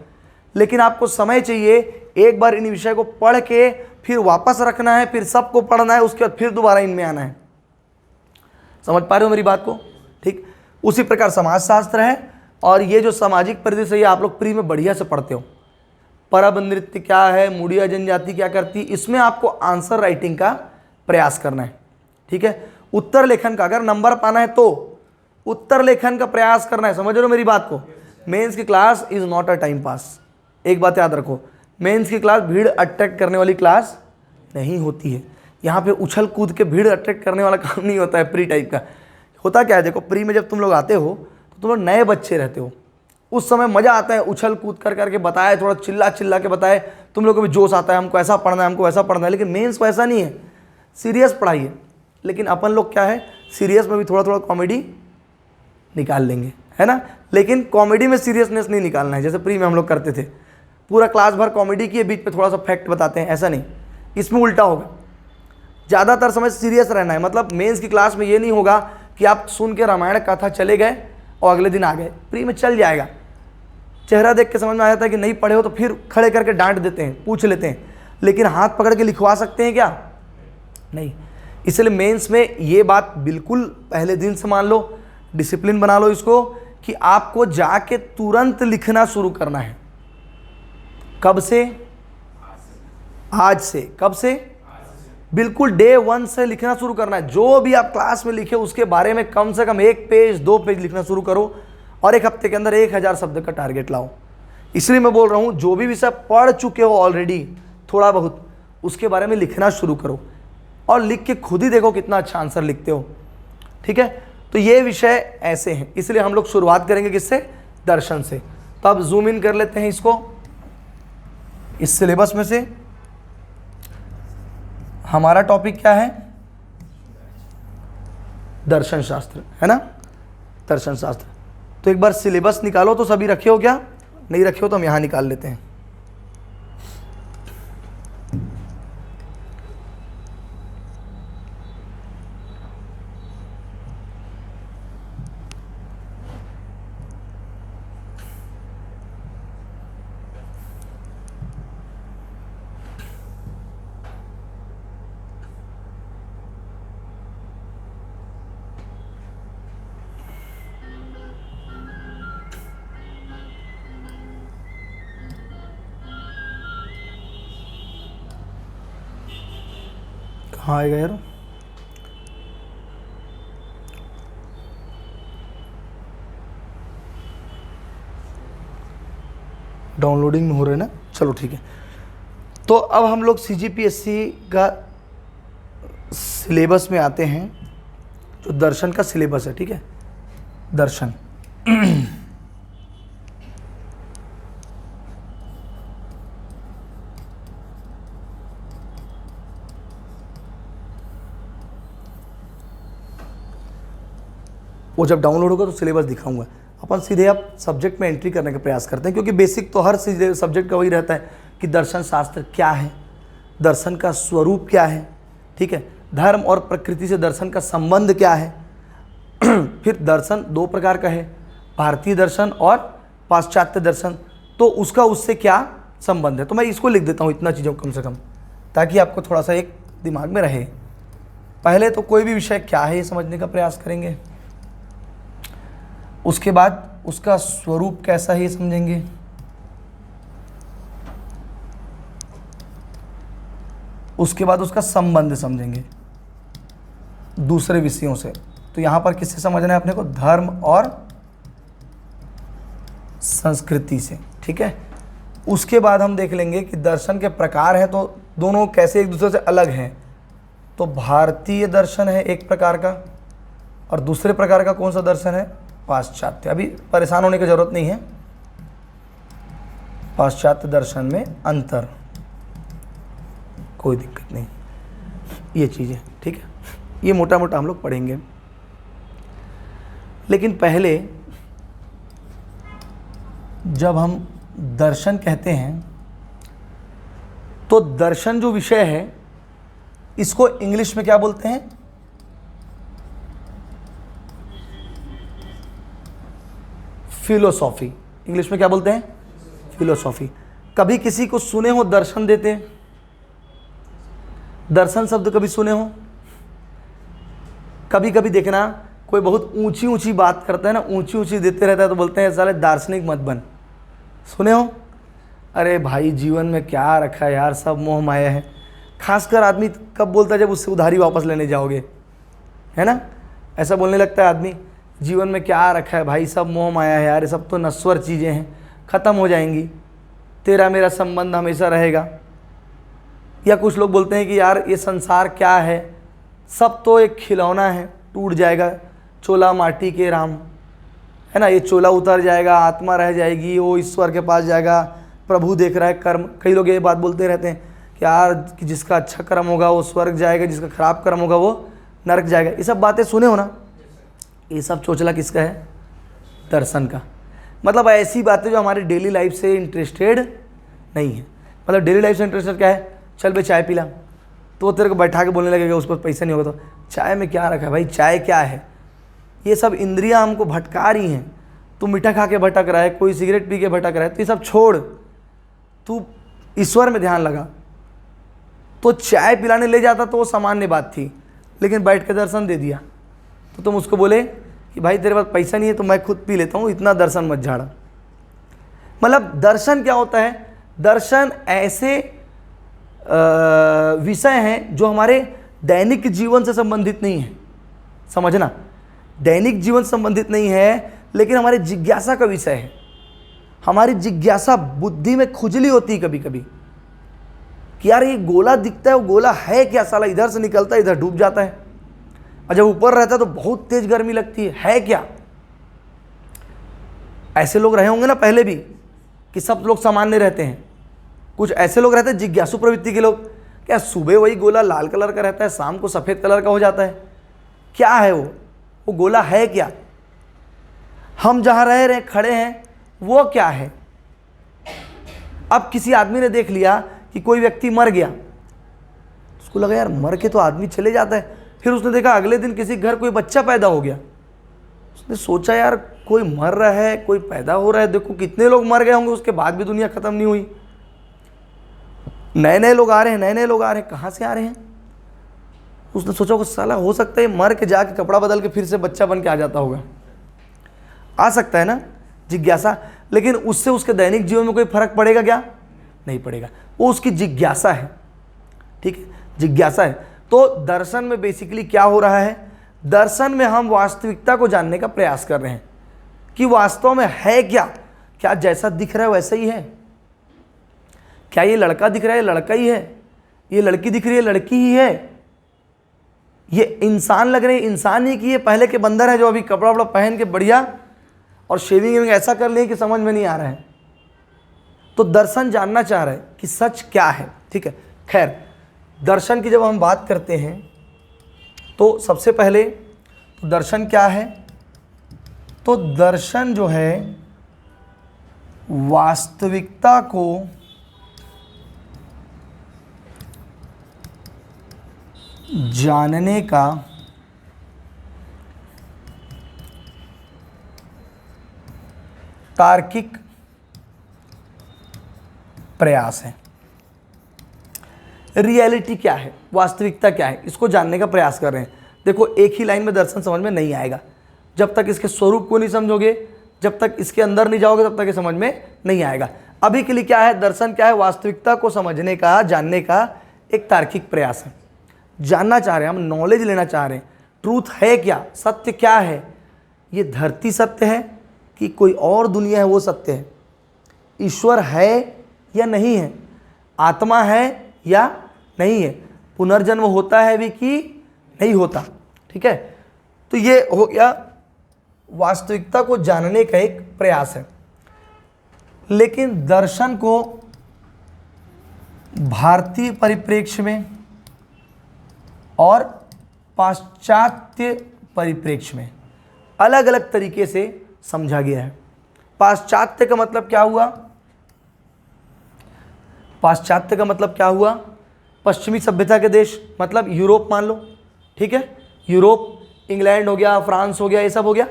लेकिन आपको समय चाहिए, एक बार इन विषय को पढ़ के फिर वापस रखना है, फिर सबको पढ़ना है, उसके बाद फिर दोबारा इनमें आना है। समझ पा रहे हो मेरी बात को, ठीक। उसी प्रकार समाजशास्त्र है, और ये जो सामाजिक परिदृश्य, ये आप लोग प्री में बढ़िया से पढ़ते हो। परब नृत्य क्या है, मुड़िया जनजाति क्या करती, इसमें आपको आंसर राइटिंग का प्रयास करना है, ठीक है। उत्तर लेखन का अगर नंबर पाना है तो उत्तर लेखन का प्रयास करना है। समझ रहे हो मेरी बात को। मेंस की class is not a time pass. एक बात याद रखो, मेंस की क्लास भीड़ अट्रैक्ट करने वाली क्लास नहीं होती है। यहाँ पे उछल कूद के भीड़ अट्रैक्ट करने वाला काम नहीं होता है प्री टाइप का। होता क्या है, देखो प्री में जब तुम लोग आते हो तो तुम लोग नए बच्चे रहते हो, उस समय मज़ा आता है, उछल कूद कर करके बताए, थोड़ा चिल्ला चिल्ला के बताए, तुम लोग को भी जोश आता है, हमको ऐसा पढ़ना है, हमको ऐसा पढ़ना है। लेकिन मेंस को ऐसा नहीं है, सीरियस पढ़ाइए। लेकिन अपन लोग क्या है, सीरियस में भी थोड़ा थोड़ा कॉमेडी निकाल लेंगे, है ना। लेकिन कॉमेडी में सीरियसनेस नहीं निकालना है, जैसे प्री में हम लोग करते थे, पूरा क्लास भर कॉमेडी की, बीच में थोड़ा सा फैक्ट बताते हैं, ऐसा नहीं। इसमें उल्टा होगा, ज़्यादातर समय सीरियस रहना है। मतलब मेंस की क्लास में ये नहीं होगा कि आप सुन के रामायण कथा चले गए और अगले दिन आ गए। प्री में चल जाएगा, चेहरा देख के समझ में आ जाता है कि नहीं पढ़े हो, तो फिर खड़े करके डांट देते हैं, पूछ लेते हैं। लेकिन हाथ पकड़ के लिखवा सकते हैं क्या, नहीं। इसलिए मेंस में ये बात बिल्कुल पहले दिन से मान लो, डिसिप्लिन बना लो इसको, कि आपको जाके तुरंत लिखना शुरू करना है। कब से, आज से। कब से, बिल्कुल डे 1 से लिखना शुरू करना है। जो भी आप क्लास में लिखे उसके बारे में कम से कम 1 पेज 2 पेज लिखना शुरू करो, और 1 हफ्ते के अंदर 1000 शब्द का टारगेट लाओ। इसलिए मैं बोल रहा हूँ, जो भी विषय पढ़ चुके हो ऑलरेडी थोड़ा बहुत, उसके बारे में लिखना शुरू करो, और लिख के खुद ही देखो कितना अच्छा आंसर लिखते हो, ठीक है। तो ये विषय ऐसे हैं, इसलिए हम लोग शुरुआत करेंगे किससे, दर्शन से। तो अब जूम इन कर लेते हैं इसको, इस सिलेबस में से हमारा टॉपिक क्या है, दर्शन शास्त्र, है ना, दर्शन शास्त्र। तो एक बार सिलेबस निकालो, तो सभी रखे हो क्या, नहीं रखे हो तो हम यहाँ निकाल लेते हैं। कहाँ आएगा यार, डाउनलोडिंग में हो रहा है ना, चलो ठीक है। तो अब हम लोग CGPSC का सिलेबस में आते हैं, जो दर्शन का सिलेबस है, ठीक है, दर्शन। वो जब डाउनलोड होगा तो सिलेबस दिखाऊंगा। अपन सीधे अब सब्जेक्ट में एंट्री करने का प्रयास करते हैं, क्योंकि बेसिक तो हर सब्जेक्ट का वही रहता है कि दर्शन शास्त्र क्या है, दर्शन का स्वरूप क्या है, ठीक है, धर्म और प्रकृति से दर्शन का संबंध क्या है। फिर दर्शन दो प्रकार का है, भारतीय दर्शन और पाश्चात्य दर्शन, तो उसका उससे क्या संबंध है। तो मैं इसको लिख देता हूँ, इतना चीज़ों कम से कम, ताकि आपको थोड़ा सा एक दिमाग में रहे। पहले तो कोई भी विषय क्या है ये समझने का प्रयास करेंगे, उसके बाद उसका स्वरूप कैसा है ये समझेंगे, उसके बाद उसका संबंध समझेंगे दूसरे विषयों से। तो यहाँ पर किससे समझना है अपने को, धर्म और संस्कृति से, ठीक है। उसके बाद हम देख लेंगे कि दर्शन के प्रकार हैं, तो दोनों कैसे एक दूसरे से अलग हैं। तो भारतीय दर्शन है एक प्रकार का, और दूसरे प्रकार का कौन सा दर्शन है, पाश्चात्य। अभी परेशान होने की जरूरत नहीं है, पाश्चात्य दर्शन में अंतर, कोई दिक्कत नहीं, ये चीज़ें, ठीक है, ये मोटा मोटा हम लोग पढ़ेंगे। लेकिन पहले जब हम दर्शन कहते हैं, तो दर्शन जो विषय है इसको इंग्लिश में क्या बोलते हैं, फिलोसॉफी। इंग्लिश में क्या बोलते हैं, फिलोसॉफी। कभी किसी को सुने हो दर्शन देते हैं, दर्शन शब्द कभी सुने हो। कभी कभी देखना कोई बहुत ऊंची ऊंची बात करता है ना, ऊंची ऊंची देते रहता है, तो बोलते हैं साले दार्शनिक मत बन। सुने हो, अरे भाई जीवन में क्या रखा है यार, सब मोह माया है। खासकर आदमी कब बोलता है, जब उससे उधारी वापस लेने जाओगे, है ना, ऐसा बोलने लगता है आदमी, जीवन में क्या रखा है भाई, सब मोह माया है यार, ये सब तो नश्वर चीज़ें हैं, ख़त्म हो जाएंगी, तेरा मेरा संबंध हमेशा रहेगा। या कुछ लोग बोलते हैं कि यार ये संसार क्या है, सब तो एक खिलौना है, टूट जाएगा, चोला माटी के राम, है ना, ये चोला उतर जाएगा, आत्मा रह जाएगी, वो ईश्वर के पास जाएगा, प्रभु देख रहा है कर्म। कई लोग ये बात बोलते रहते हैं कि यार कि जिसका अच्छा कर्म होगा वो स्वर्ग जाएगा, जिसका खराब कर्म होगा वो नरक जाएगा। ये सब बातें सुने हो ना, ये सब चोचला किसका है, दर्शन का। मतलब ऐसी बातें जो हमारी डेली लाइफ से इंटरेस्टेड नहीं है। मतलब डेली लाइफ से इंटरेस्टेड क्या है, चल भाई चाय पिला, तो वो तेरे को बैठा के बोलने लगेगा उस पर पैसा नहीं होगा, तो चाय में क्या रखा है भाई, चाय क्या है। ये सब इंद्रियां हमको भटका रही हैं। तू मीठा खा के भटक रहा है, कोई सिगरेट पी के भटक रहा है, तो ये सब छोड़, तू ईश्वर में ध्यान लगा। तो चाय पिलाने ले जाता तो वो सामान्य बात थी, लेकिन बैठ के दर्शन दे दिया तो तुम उसको बोले कि भाई तेरे पास पैसा नहीं है तो मैं खुद पी लेता हूँ, इतना दर्शन मत झाड़ा। मतलब दर्शन क्या होता है, दर्शन ऐसे विषय हैं जो हमारे दैनिक जीवन से संबंधित नहीं है। समझना, दैनिक जीवन संबंधित नहीं है, लेकिन हमारे जिज्ञासा का विषय है। हमारी जिज्ञासा, बुद्धि में खुजली होती है कभी कभी कि यार ये गोला दिखता है, वो गोला है क्या, साला इधर से निकलता है इधर डूब जाता है, और जब ऊपर रहता है तो बहुत तेज गर्मी लगती है क्या। ऐसे लोग रहे होंगे ना पहले भी, कि सब लोग सामान्य रहते हैं। कुछ ऐसे लोग रहते हैं जिज्ञासु प्रवृत्ति के लोग, क्या सुबह वही गोला लाल कलर का रहता है, शाम को सफ़ेद कलर का हो जाता है, क्या है वो गोला है क्या। हम जहाँ रह रहे खड़े हैं वो क्या है। अब किसी आदमी ने देख लिया कि कोई व्यक्ति मर गया, उसको लगा यार मर के तो आदमी चले जाता है। फिर उसने देखा अगले दिन किसी घर कोई बच्चा पैदा हो गया, उसने सोचा यार कोई मर रहा है, कोई पैदा हो रहा है, देखो कितने लोग मर गए होंगे, उसके बाद भी दुनिया ख़त्म नहीं हुई। नए नए लोग आ रहे हैं, नए नए लोग आ रहे हैं, कहाँ से आ रहे हैं। उसने सोचा कि साला हो सकता है मर के जाके कपड़ा बदल के फिर से बच्चा बन के आ जाता होगा, आ सकता है ना, जिज्ञासा। लेकिन उससे उसके दैनिक जीवन में कोई फर्क पड़ेगा क्या, नहीं पड़ेगा। वो उसकी जिज्ञासा है, ठीक है, जिज्ञासा है। तो दर्शन में बेसिकली क्या हो रहा है, दर्शन में हम वास्तविकता को जानने का प्रयास कर रहे हैं कि वास्तव में है क्या, क्या जैसा दिख रहा है वैसा ही है, क्या ये लड़का दिख रहा है लड़का ही है, ये लड़की दिख रही है लड़की ही है, ये इंसान लग रहे हैं इंसान ही की ये पहले के बंदर है जो अभी कपड़ा वपड़ा पहन के बढ़िया और शेविंग ऐसा कर लिए कि समझ में नहीं आ रहा है। तो दर्शन जानना चाह रहे हैं कि सच क्या है। ठीक है, खैर दर्शन की जब हम बात करते हैं तो सबसे पहले तो दर्शन क्या है, तो दर्शन जो है वास्तविकता को जानने का तार्किक प्रयास है। रियलिटी क्या है, वास्तविकता क्या है, इसको जानने का प्रयास कर रहे हैं। देखो एक ही लाइन में दर्शन समझ में नहीं आएगा, जब तक इसके स्वरूप को नहीं समझोगे, जब तक इसके अंदर नहीं जाओगे तब तक ये समझ में नहीं आएगा। अभी के लिए क्या है, दर्शन क्या है, वास्तविकता को समझने का जानने का एक तार्किक प्रयास है। जानना चाह रहे हैं हम, नॉलेज लेना चाह रहे हैं, ट्रूथ है क्या, सत्य क्या है, ये धरती सत्य है कि कोई और दुनिया है वो सत्य है, ईश्वर है या नहीं है, आत्मा है या नहीं है, पुनर्जन्म होता है भी कि नहीं होता। ठीक है, तो ये हो गया वास्तविकता को जानने का एक प्रयास है। लेकिन दर्शन को भारतीय परिप्रेक्ष्य में और पाश्चात्य परिप्रेक्ष्य में अलग अलग तरीके से समझा गया है। पाश्चात्य का मतलब क्या हुआ, पाश्चात्य का मतलब क्या हुआ, पश्चिमी सभ्यता के देश, मतलब यूरोप मान लो। ठीक है, यूरोप, इंग्लैंड हो गया, फ्रांस हो गया, ये सब हो गया।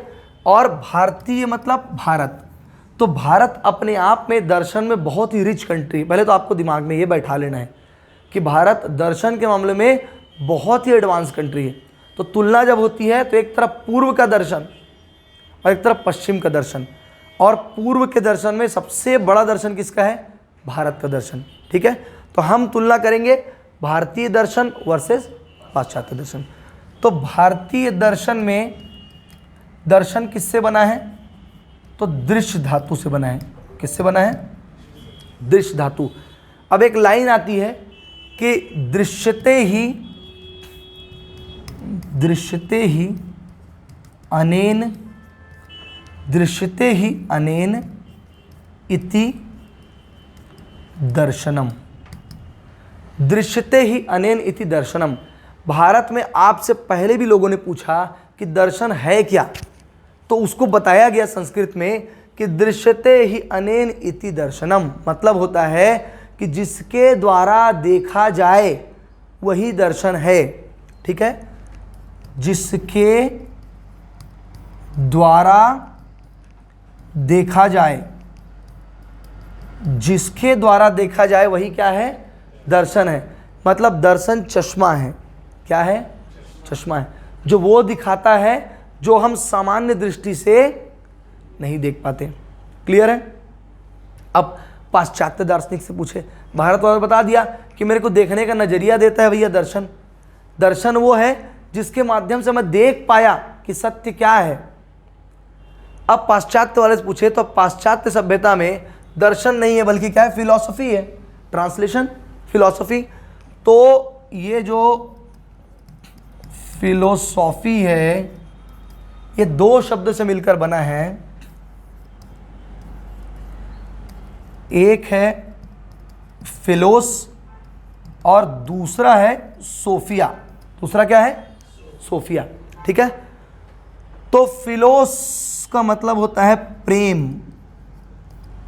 और भारतीय मतलब भारत। तो भारत अपने आप में दर्शन में बहुत ही रिच कंट्री है। पहले तो आपको दिमाग में ये बैठा लेना है कि भारत दर्शन के मामले में बहुत ही एडवांस कंट्री है। तो तुलना जब होती है तो एक तरफ पूर्व का दर्शन और एक तरफ पश्चिम का दर्शन, और पूर्व के दर्शन में सबसे बड़ा दर्शन किसका है, भारत का दर्शन। ठीक है, तो हम तुलना करेंगे भारतीय दर्शन वर्सेस पाश्चात्य दर्शन। तो भारतीय दर्शन में दर्शन किससे बना है, तो दृश्य धातु से बना है। किससे बना है, दृश्य धातु। अब एक लाइन आती है कि दृश्यते ही अनेन इति दर्शनम। दृश्यते ही अनेन इति दर्शनम। भारत में आपसे पहले भी लोगों ने पूछा कि दर्शन है क्या, तो उसको बताया गया संस्कृत में कि दृश्यते ही अनेन इति दर्शनम, मतलब होता है कि जिसके द्वारा देखा जाए वही दर्शन है। ठीक है, जिसके द्वारा देखा जाए, जिसके द्वारा देखा जाए वही क्या है, दर्शन है। मतलब दर्शन चश्मा है। क्या है, चश्मा है, जो वो दिखाता है जो हम सामान्य दृष्टि से नहीं देख पाते। क्लियर है। अब पाश्चात्य दार्शनिक से पूछे, भारत वाला बता दिया कि मेरे को देखने का नजरिया देता है भैया दर्शन। दर्शन वो है जिसके माध्यम से मैं देख पाया कि सत्य क्या है। अब पाश्चात्य वाले से पूछे तो पाश्चात्य सभ्यता में दर्शन नहीं है बल्कि क्या है, फिलॉसफी है। Translation philosophy. तो ये जो फिलोसॉफी है ये दो शब्द से मिलकर बना है। एक है फिलोस और दूसरा है सोफिया। दूसरा क्या है, सोफिया। ठीक है, तो फिलोस का मतलब होता है प्रेम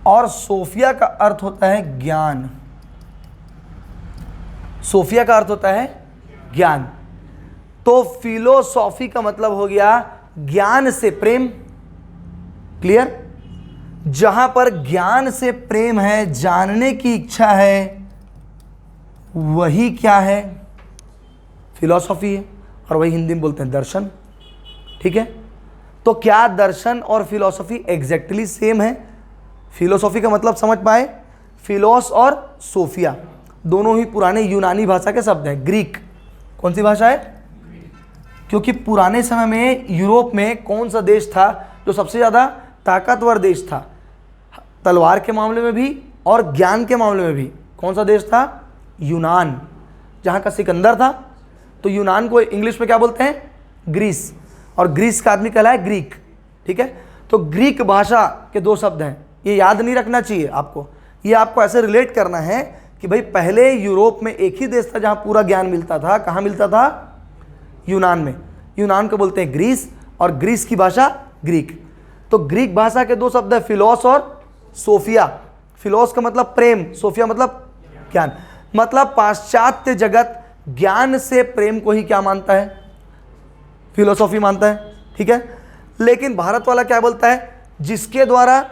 और सोफिया का अर्थ होता है ज्ञान। सोफिया का अर्थ होता है ज्ञान। तो फिलोसॉफी का मतलब हो गया ज्ञान से प्रेम। क्लियर। जहां पर ज्ञान से प्रेम है, जानने की इच्छा है, वही क्या है, फिलॉसफी है। और वही हिंदी में बोलते हैं दर्शन। ठीक है, तो क्या दर्शन और फिलॉसफी एग्जैक्टली सेम है? फिलोसॉफी का मतलब समझ पाए, फिलोस और सोफिया दोनों ही पुराने यूनानी भाषा के शब्द हैं, ग्रीक। कौन सी भाषा है? क्योंकि पुराने समय में यूरोप में कौन सा देश था जो सबसे ज़्यादा ताकतवर देश था तलवार के मामले में भी और ज्ञान के मामले में भी? कौन सा देश था? यूनान, जहाँ का सिकंदर था। तो यूनान को इंग्लिश में क्या बोलते हैं? ग्रीस। और ग्रीस का आदमी कहलाए ग्रीक। ठीक है, तो ग्रीक भाषा के दो शब्द हैं, ये याद नहीं रखना चाहिए आपको। ये आपको ऐसे रिलेट करना है कि भाई पहले यूरोप में एक ही देश था जहाँ पूरा ज्ञान मिलता था। कहाँ मिलता था? यूनान में। यूनान को बोलते हैं ग्रीस और ग्रीस की भाषा ग्रीक। तो ग्रीक भाषा के दो शब्द है, फिलोस और सोफिया। फिलोस का मतलब प्रेम, सोफिया मतलब ज्ञान। मतलब पाश्चात्य जगत ज्ञान से प्रेम को ही क्या मानता है? फिलोसॉफी मानता है। ठीक है, लेकिन भारत वाला क्या बोलता है? जिसके द्वारा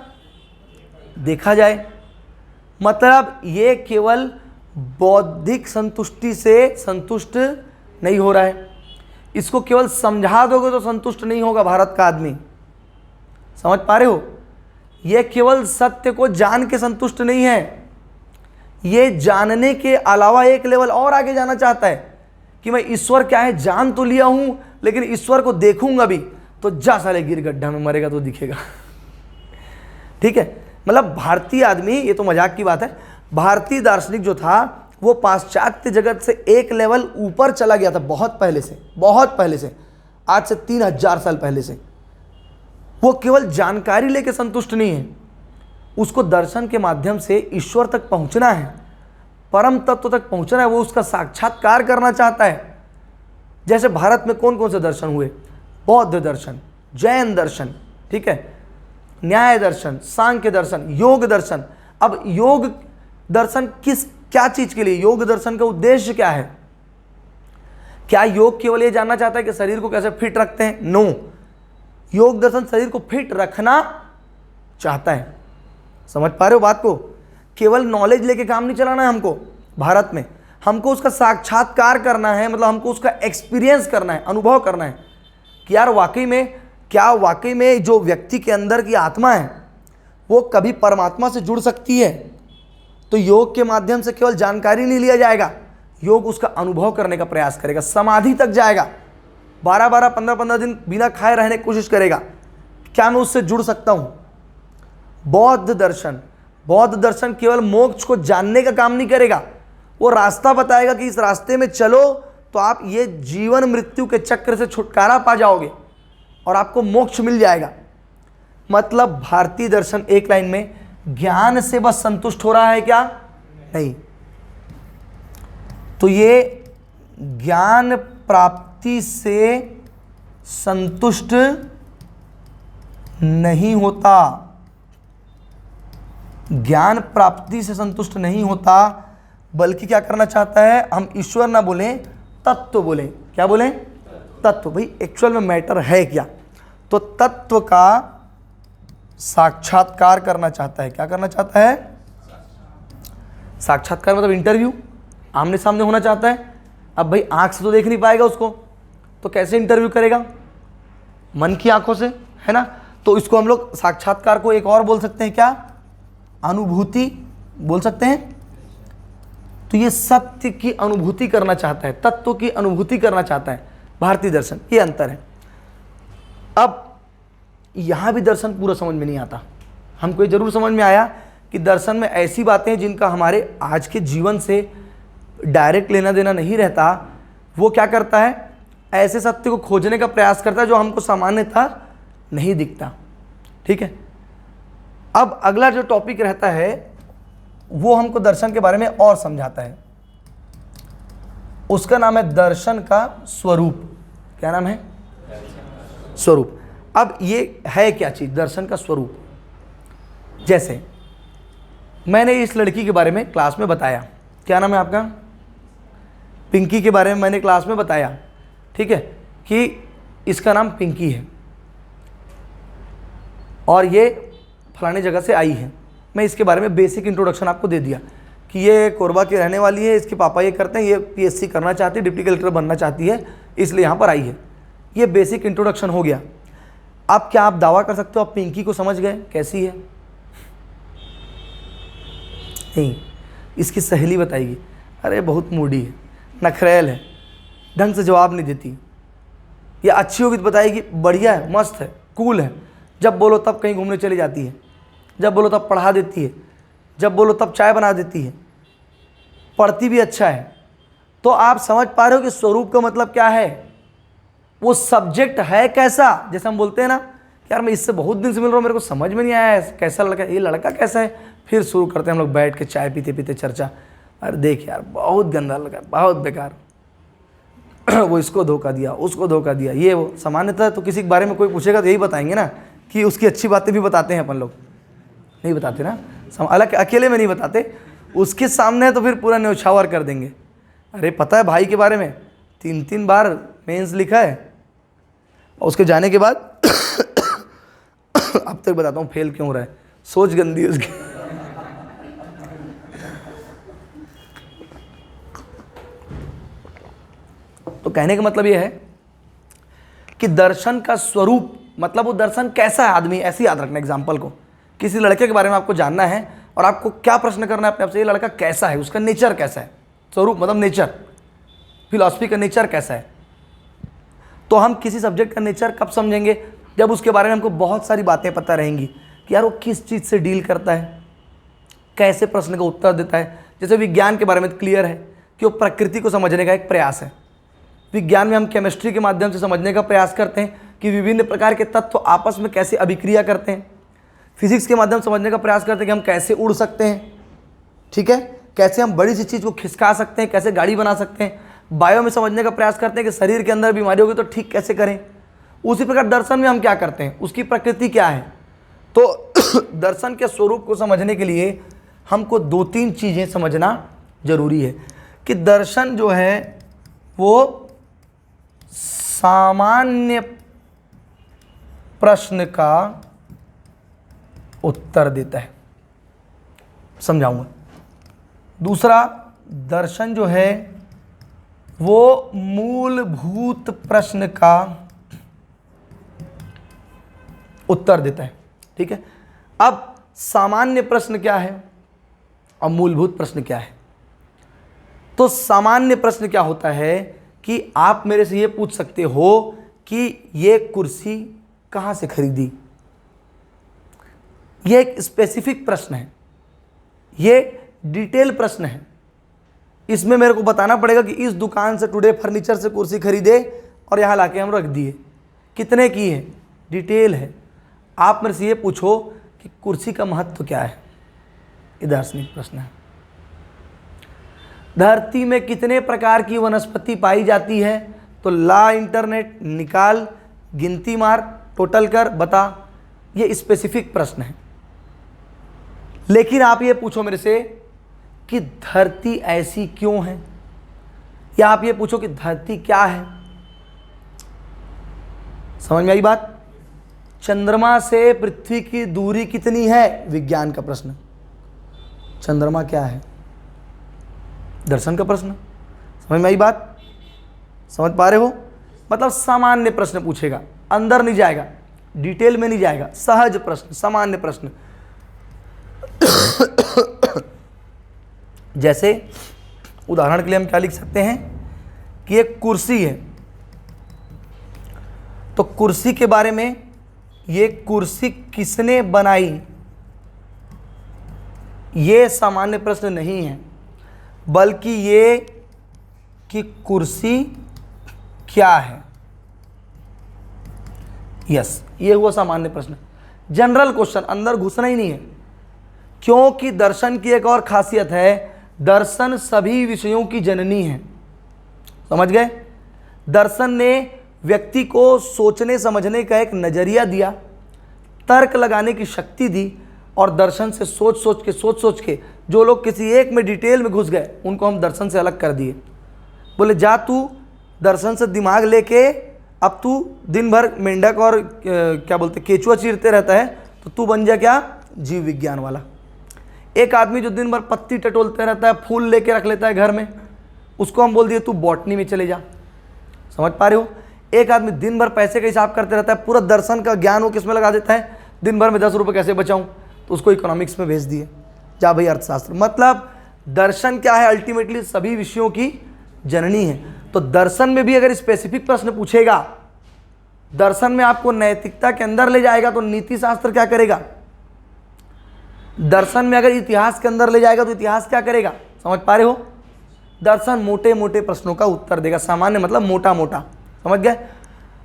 देखा जाए। मतलब ये केवल बौद्धिक संतुष्टि से संतुष्ट नहीं हो रहा है, इसको केवल समझा दोगे तो संतुष्ट नहीं होगा भारत का आदमी। समझ पा रहे हो? ये केवल सत्य को जान के संतुष्ट नहीं है, ये जानने के अलावा एक लेवल और आगे जाना चाहता है कि मैं ईश्वर क्या है जान तो लिया हूं, लेकिन ईश्वर को देखूंगा भी तो जा साले गिर गड्ढा में मरेगा तो दिखेगा। ठीक है, मतलब भारतीय आदमी, ये तो मजाक की बात है, भारतीय दार्शनिक जो था वो पाश्चात्य जगत से एक लेवल ऊपर चला गया था बहुत पहले से, बहुत पहले से, आज से 3000 साल पहले से। वो केवल जानकारी लेके संतुष्ट नहीं है, उसको दर्शन के माध्यम से ईश्वर तक पहुंचना है, परम तत्व तक पहुंचना है, वो उसका साक्षात्कार करना चाहता है। जैसे भारत में कौन कौन से दर्शन हुए? बौद्ध दर्शन, जैन दर्शन, ठीक है, न्याय दर्शन, सांख्य दर्शन, योग दर्शन। अब योग दर्शन क्या चीज के लिए? योग दर्शन का उद्देश्य क्या है? क्या योग केवल ये जानना चाहता है कि शरीर को कैसे फिट रखते हैं? नो, योग दर्शन शरीर को फिट रखना चाहता है। समझ पा रहे हो बात को? केवल नॉलेज लेके काम नहीं चलाना है हमको भारत में, हमको उसका साक्षात्कार करना है, मतलब हमको उसका एक्सपीरियंस करना है, अनुभव करना है कि यार वाकई में जो व्यक्ति के अंदर की आत्मा है वो कभी परमात्मा से जुड़ सकती है। तो योग के माध्यम से केवल जानकारी नहीं लिया जाएगा, योग उसका अनुभव करने का प्रयास करेगा, समाधि तक जाएगा, 12-12, 15-15 दिन बिना खाए रहने की कोशिश करेगा, क्या मैं उससे जुड़ सकता हूं? बौद्ध दर्शन केवल मोक्ष को जानने का काम नहीं करेगा, वो रास्ता बताएगा कि इस रास्ते में चलो तो आप ये जीवन मृत्यु के चक्र से छुटकारा पा जाओगे और आपको मोक्ष मिल जाएगा। मतलब भारतीय दर्शन एक लाइन में ज्ञान से बस संतुष्ट हो रहा है क्या? नहीं। तो ये ज्ञान प्राप्ति से संतुष्ट नहीं होता, ज्ञान प्राप्ति से संतुष्ट नहीं होता, बल्कि क्या करना चाहता है? हम ईश्वर ना बोलें, तत्व बोलें। क्या बोलें? तत्व। भाई एक्चुअल में मैटर है क्या? तो तत्व का साक्षात्कार करना चाहता है। क्या करना चाहता है? साक्षात्कार मतलब इंटरव्यू, आमने सामने होना चाहता है। अब भाई आंख से तो देख नहीं पाएगा उसको, तो कैसे इंटरव्यू करेगा? मन की आंखों से, है ना? तो इसको हम लोग साक्षात्कार को एक और बोल सकते हैं, क्या? अनुभूति बोल सकते हैं। तो ये सत्य की अनुभूति करना चाहता है, तत्व की अनुभूति करना चाहता है भारतीय दर्शन, ये अंतर है। अब यहां भी दर्शन पूरा समझ में नहीं आता, हमको ये जरूर समझ में आया कि दर्शन में ऐसी बातें हैं जिनका हमारे आज के जीवन से डायरेक्ट लेना देना नहीं रहता। वो क्या करता है? ऐसे सत्य को खोजने का प्रयास करता है जो हमको सामान्यतः नहीं दिखता। ठीक है, अब अगला जो टॉपिक रहता है वो हमको दर्शन के बारे में और समझाता है, उसका नाम है दर्शन का स्वरूप। क्या नाम है? स्वरूप। अब ये है क्या चीज? दर्शन का स्वरूप। जैसे मैंने इस लड़की के बारे में क्लास में बताया, क्या नाम है आपका? पिंकी के बारे में मैंने क्लास में बताया, ठीक है, कि इसका नाम पिंकी है और ये फलाने जगह से आई है। मैं इसके बारे में बेसिक इंट्रोडक्शन आपको दे दिया कि ये कोरबा की रहने वाली है, इसके पापा ये करते हैं, ये पीएससी करना चाहती है, डिप्टी कलेक्टर बनना चाहती है, इसलिए यहाँ पर आई है। ये बेसिक इंट्रोडक्शन हो गया। अब क्या आप दावा कर सकते हो आप पिंकी को समझ गए कैसी है? नहीं, इसकी सहेली बताएगी, अरे बहुत मूडी है, नखरेल है, ढंग से जवाब नहीं देती, या अच्छी होगी तो बताएगी बढ़िया है, मस्त है, कूल है, जब बोलो तब कहीं घूमने चली जाती है, जब बोलो तब पढ़ा देती है, जब बोलो तब चाय बना देती है, पढ़ती भी अच्छा है। तो आप समझ पा रहे हो कि स्वरूप का मतलब क्या है, वो सब्जेक्ट है कैसा। जैसे हम बोलते हैं ना यार मैं इससे बहुत दिन से मिल रहा हूँ, मेरे को समझ में नहीं आया है कैसा लड़का, ये लड़का कैसा है। फिर शुरू करते हैं हम लोग बैठ के चाय पीते पीते चर्चा, अरे देख यार बहुत गंदा लगा, बहुत बेकार वो इसको धोखा दिया, उसको धोखा दिया, ये वो। सामान्यतः तो किसी के बारे में कोई पूछेगा तो यही बताएंगे ना कि उसकी अच्छी बातें भी बताते हैं अपन लोग, नहीं बताते ना, अलग अकेले में नहीं बताते, उसके सामने तो फिर पूरा न्यौछावर कर देंगे। अरे पता है भाई के बारे में 3-3 बार मेंस लिखा है और उसके जाने के बाद अब तक बताता हूँ फेल क्यों हो रहा है, सोच गंदी उसकी। तो कहने का मतलब यह है कि दर्शन का स्वरूप मतलब वो दर्शन कैसा है आदमी, ऐसे याद रखना। एग्जाम्पल को किसी लड़के के बारे में आपको जानना है और आपको क्या प्रश्न करना है अपने आप से, ये लड़का कैसा है, उसका नेचर कैसा है। स्वरूप मतलब नेचर, फिलॉसफी का नेचर कैसा है। तो हम किसी सब्जेक्ट का नेचर कब समझेंगे, जब उसके बारे में हमको बहुत सारी बातें पता रहेंगी कि यार वो किस चीज़ से डील करता है, कैसे प्रश्न का उत्तर देता है। जैसे विज्ञान के बारे में क्लियर है कि वो प्रकृति को समझने का एक प्रयास है। विज्ञान में हम केमिस्ट्री के माध्यम से समझने का प्रयास करते हैं कि विभिन्न प्रकार के तत्व आपस में कैसे अभिक्रिया करते हैं। फिजिक्स के माध्यम से समझने का प्रयास करते हैं कि हम कैसे उड़ सकते हैं, ठीक है, कैसे हम बड़ी सी चीज़ को खिसका सकते हैं, कैसे गाड़ी बना सकते हैं। बायो में समझने का प्रयास करते हैं कि शरीर के अंदर बीमारी होगी तो ठीक कैसे करें। उसी प्रकार दर्शन में हम क्या करते हैं, उसकी प्रकृति क्या है। तो दर्शन के स्वरूप को समझने के लिए हमको 2-3 चीज़ें समझना जरूरी है कि दर्शन जो है वो सामान्य प्रश्न का उत्तर देता है, समझाऊंगा। दूसरा, दर्शन जो है वो मूलभूत प्रश्न का उत्तर देता है, ठीक है। अब सामान्य प्रश्न क्या है और मूलभूत प्रश्न क्या है। तो सामान्य प्रश्न क्या होता है कि आप मेरे से ये पूछ सकते हो कि ये कुर्सी कहाँ से खरीदी। ये एक स्पेसिफिक प्रश्न है, ये डिटेल प्रश्न है। इसमें मेरे को बताना पड़ेगा कि इस दुकान से टुडे फर्नीचर से कुर्सी खरीदे और यहाँ लाके हम रख दिए, कितने की है, डिटेल है। आप मेरे से ये पूछो कि कुर्सी का महत्व क्या है, ये दार्शनिक प्रश्न है। धरती में कितने प्रकार की वनस्पति पाई जाती है, तो ला इंटरनेट निकाल, गिनती मार, टोटल कर, बता। ये स्पेसिफिक प्रश्न है। लेकिन आप ये पूछो मेरे से कि धरती ऐसी क्यों है, या आप ये पूछो कि धरती क्या है। समझ में आई बात। चंद्रमा से पृथ्वी की दूरी कितनी है, विज्ञान का प्रश्न। चंद्रमा क्या है, दर्शन का प्रश्न। समझ में आई बात, समझ पा रहे हो। मतलब सामान्य प्रश्न पूछेगा, अंदर नहीं जाएगा, डिटेल में नहीं जाएगा, सहज प्रश्न, सामान्य प्रश्न। जैसे उदाहरण के लिए हम क्या लिख सकते हैं कि एक कुर्सी है, तो कुर्सी के बारे में, ये कुर्सी किसने बनाई, ये सामान्य प्रश्न नहीं है, बल्कि ये कि कुर्सी क्या है। यस, ये हुआ सामान्य प्रश्न, जनरल क्वेश्चन, अंदर घुसना ही नहीं है। क्योंकि दर्शन की एक और खासियत है, दर्शन सभी विषयों की जननी है। समझ गए। दर्शन ने व्यक्ति को सोचने समझने का एक नजरिया दिया, तर्क लगाने की शक्ति दी, और दर्शन से सोच सोच के जो लोग किसी एक में डिटेल में घुस गए उनको हम दर्शन से अलग कर दिए। बोले जा तू दर्शन से दिमाग लेके अब तू दिन भर मेंढक और क्या बोलते केचुआ चीरते रहता है, तो तू बन जा क्या, जीव विज्ञान वाला। एक आदमी जो दिन भर पत्ती टटोलते रहता है, फूल लेके रख लेता है घर में, उसको हम बोल दिए तू बॉटनी में चले जा। समझ पा रहे हो। एक आदमी दिन भर पैसे का हिसाब करते रहता है, पूरा दर्शन का ज्ञान वो किस में लगा देता है, दिन भर में 10 रुपये कैसे बचाऊं, तो उसको इकोनॉमिक्स में भेज दिए, जा भाई अर्थशास्त्र। मतलब दर्शन क्या है, अल्टीमेटली सभी विषयों की जननी है। तो दर्शन में भी अगर स्पेसिफिक प्रश्न पूछेगा, दर्शन में आपको नैतिकता के अंदर ले जाएगा तो नीति शास्त्र क्या करेगा, दर्शन में अगर इतिहास के अंदर ले जाएगा तो इतिहास क्या करेगा, समझ पा रहे हो। दर्शन मोटे मोटे प्रश्नों का उत्तर देगा, सामान्य मतलब मोटा मोटा, समझ गए।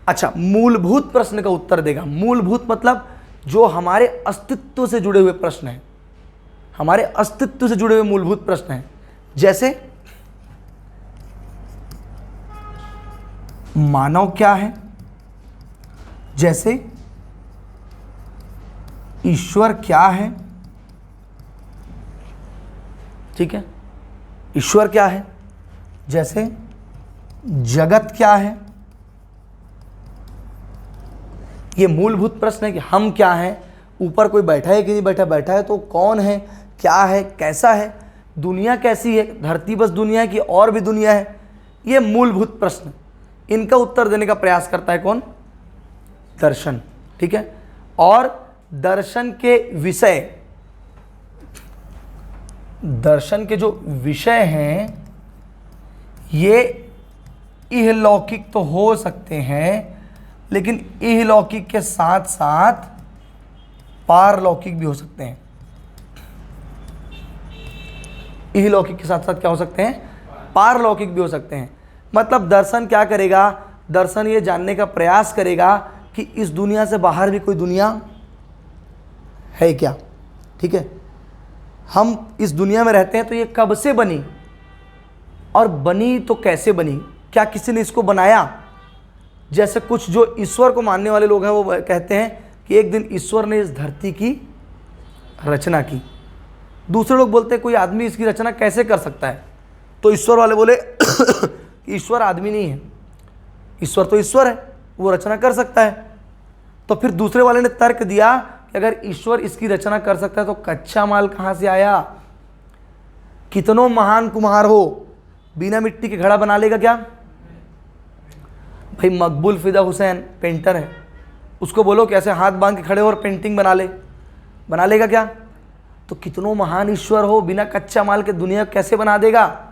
अच्छा, मूलभूत प्रश्न का उत्तर देगा। मूलभूत मतलब जो हमारे अस्तित्व से जुड़े हुए प्रश्न हैं, हमारे अस्तित्व से जुड़े हुए मूलभूत प्रश्न हैं। जैसे मानव क्या है, जैसे ईश्वर क्या है, ठीक है, ईश्वर क्या है, जैसे जगत क्या है। ये मूलभूत प्रश्न है कि हम क्या हैं, ऊपर कोई बैठा है कि नहीं बैठा, बैठा है तो कौन है, क्या है, कैसा है, दुनिया कैसी है, धरती बस दुनिया है कि और भी दुनिया है। ये मूलभूत प्रश्न, इनका उत्तर देने का प्रयास करता है कौन, दर्शन, ठीक है। और दर्शन के विषय, दर्शन के जो विषय हैं ये इहलौकिक तो हो सकते हैं, लेकिन इहलौकिक के साथ साथ पारलौकिक भी हो सकते हैं। इहलौकिक के साथ साथ क्या हो सकते हैं, पारलौकिक भी हो सकते हैं। मतलब दर्शन क्या करेगा, दर्शन ये जानने का प्रयास करेगा कि इस दुनिया से बाहर भी कोई दुनिया है क्या, ठीक है। हम इस दुनिया में रहते हैं तो ये कब से बनी और बनी तो कैसे बनी, क्या किसी ने इसको बनाया। जैसे कुछ जो ईश्वर को मानने वाले लोग हैं वो कहते हैं कि एक दिन ईश्वर ने इस धरती की रचना की। दूसरे लोग बोलते हैं कोई आदमी इसकी रचना कैसे कर सकता है, तो ईश्वर वाले बोले ईश्वर आदमी नहीं है, ईश्वर तो ईश्वर है, वो रचना कर सकता है। तो फिर दूसरे वाले ने तर्क दिया कि अगर ईश्वर इसकी रचना कर सकता है तो कच्चा माल कहाँ से आया, कितनों महान कुम्हार हो, बिना मिट्टी के घड़ा बना लेगा क्या। भाई मकबूल फिदा हुसैन पेंटर है, उसको बोलो कि ऐसे हाथ बांध के खड़े हो और पेंटिंग बना लेगा क्या। तो कितनों महान ईश्वर हो, बिना कच्चा माल के दुनिया कैसे बना देगा।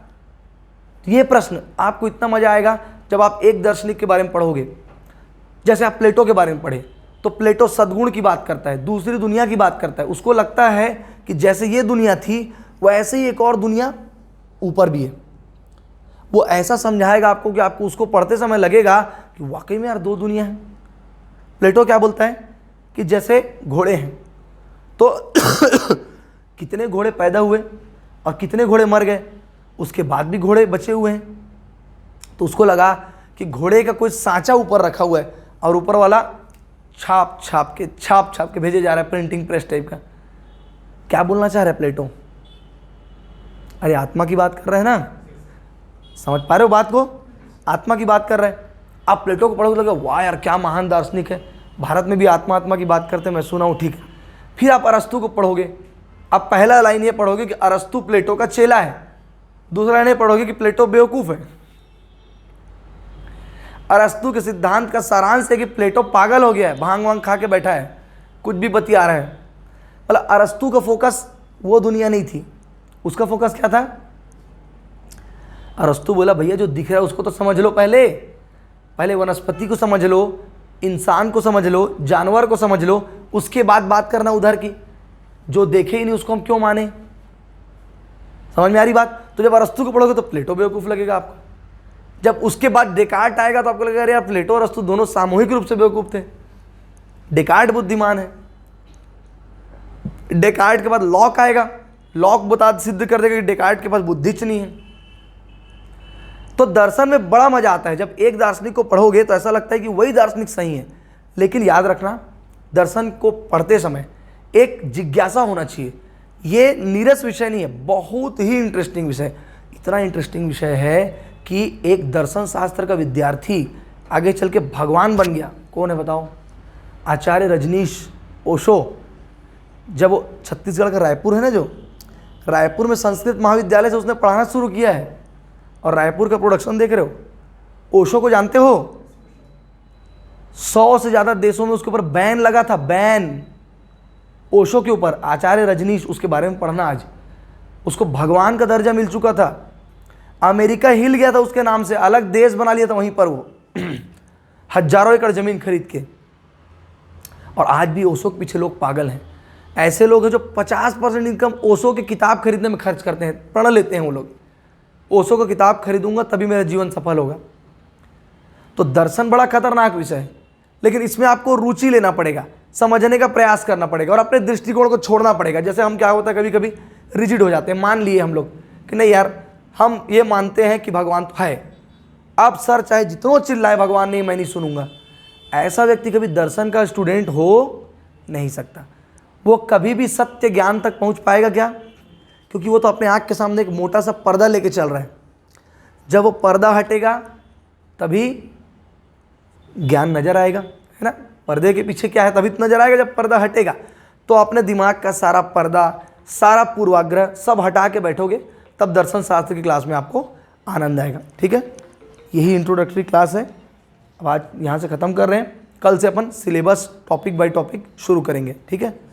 ये प्रश्न आपको इतना मजा आएगा जब आप एक दार्शनिक के बारे में पढ़ोगे। जैसे आप प्लेटो के बारे में पढ़े तो प्लेटो सद्गुण की बात करता है, दूसरी दुनिया की बात करता है। उसको लगता है कि जैसे ये दुनिया थी वैसे ही एक और दुनिया ऊपर भी है। वो ऐसा समझाएगा आपको कि आपको उसको पढ़ते समय लगेगा कि वाकई में यार दो दुनिया है। प्लेटो क्या बोलता है कि जैसे घोड़े हैं तो कितने घोड़े पैदा हुए और कितने घोड़े मर गए, उसके बाद भी घोड़े बचे हुए हैं। तो उसको लगा कि घोड़े का कोई सांचा ऊपर रखा हुआ है और ऊपर वाला छाप छाप के भेजे जा रहा है, प्रिंटिंग प्रेस टाइप का। क्या बोलना चाह रहा है प्लेटो, अरे आत्मा की बात कर रहे हैं ना, समझ पा रहे हो बात को, आत्मा की बात कर रहे हैं। आप प्लेटो को पढ़ोगे लगे वाह यार क्या महान दार्शनिक है, भारत में भी आत्मा की बात करते हैं, मैं सुना हूँ, ठीक है। फिर आप अरस्तु को पढ़ोगे, अब पहला लाइन ये पढ़ोगे कि अरस्तु प्लेटो का चेला है, दूसरा लाइन ये पढ़ोगे कि प्लेटो बेवकूफ़ है। अरस्तु के सिद्धांत का सारांश है कि प्लेटो पागल हो गया है, भांग वांग खा के बैठा है, कुछ भी बतिया रहा है। मतलब अरस्तु का फोकस वो दुनिया नहीं थी, उसका फोकस क्या था। अरस्तु बोला भैया जो दिख रहा है उसको तो समझ लो, पहले वनस्पति को समझ लो, इंसान को समझ लो, जानवर को समझ लो, उसके बाद बात करना उधर की। जो देखे ही नहीं उसको हम क्यों माने। समझ में आ रही बात। तो जब अरस्तु को पढ़ोगे तो प्लेटो बेवकूफ़ लगेगा आपको, जब उसके बाद डेकार्ट आएगा तो आपको लगेगा यार प्लेटो और अरस्तु दोनों सामूहिक रूप से बेवकूफ़ थे, डेकार्ट बुद्धिमान है। डेकार्ट के बाद लॉक आएगा, लॉक बता सिद्ध कर देगा कि डेकार्ट के पास बुद्धिच नहीं है। तो दर्शन में बड़ा मजा आता है, जब एक दार्शनिक को पढ़ोगे तो ऐसा लगता है कि वही दार्शनिक सही है। लेकिन याद रखना, दर्शन को पढ़ते समय एक जिज्ञासा होना चाहिए। ये नीरस विषय नहीं है, बहुत ही इंटरेस्टिंग विषय। इतना इंटरेस्टिंग विषय है कि एक दर्शन शास्त्र का विद्यार्थी आगे चल के भगवान बन गया। कौन है बताओ। आचार्य रजनीश ओशो। जब वो छत्तीसगढ़ का रायपुर है ना, जो रायपुर में संस्कृत महाविद्यालय से उसने पढ़ाना शुरू किया है, और रायपुर का प्रोडक्शन देख रहे हो। ओशो को जानते हो, 100 से ज़्यादा देशों में उसके ऊपर बैन लगा था, बैन ओशो के ऊपर। आचार्य रजनीश, उसके बारे में पढ़ना आज, उसको भगवान का दर्जा मिल चुका था। अमेरिका हिल गया था उसके नाम से, अलग देश बना लिया था वहीं पर वो हजारों एकड़ ज़मीन खरीद के। और आज भी ओशो के पीछे लोग पागल हैं। ऐसे लोग हैं जो 50% इनकम ओशो की किताब खरीदने में खर्च करते हैं, प्रण लेते हैं वो लोग, ओशो की किताब खरीदूंगा तभी मेरा जीवन सफल होगा। तो दर्शन बड़ा खतरनाक विषय है, लेकिन इसमें आपको रुचि लेना पड़ेगा, समझने का प्रयास करना पड़ेगा और अपने दृष्टिकोण को छोड़ना पड़ेगा। जैसे हम क्या होता है कभी कभी रिजिड हो जाते हैं, मान लिए हम लोग कि नहीं यार हम ये मानते हैं कि भगवान तो है, अब सर चाहे जितना चिल्लाए भगवान नहीं, मैं नहीं सुनूंगा। ऐसा व्यक्ति कभी दर्शन का स्टूडेंट हो नहीं सकता। वो कभी भी सत्य ज्ञान तक पहुंच पाएगा क्या? क्योंकि वो तो अपने आँख के सामने एक मोटा सा पर्दा लेके चल रहा है। जब वो पर्दा हटेगा तभी ज्ञान नजर आएगा, है ना। पर्दे के पीछे क्या है तभी तो नजर आएगा जब पर्दा हटेगा। तो अपने दिमाग का सारा पर्दा, सारा पूर्वाग्रह सब हटा के बैठोगे, तब दर्शन शास्त्र की क्लास में आपको आनंद आएगा। ठीक है, यही इंट्रोडक्टरी क्लास है। अब आज यहाँ से ख़त्म कर रहे हैं, कल से अपन सिलेबस टॉपिक बाय टॉपिक शुरू करेंगे। ठीक है।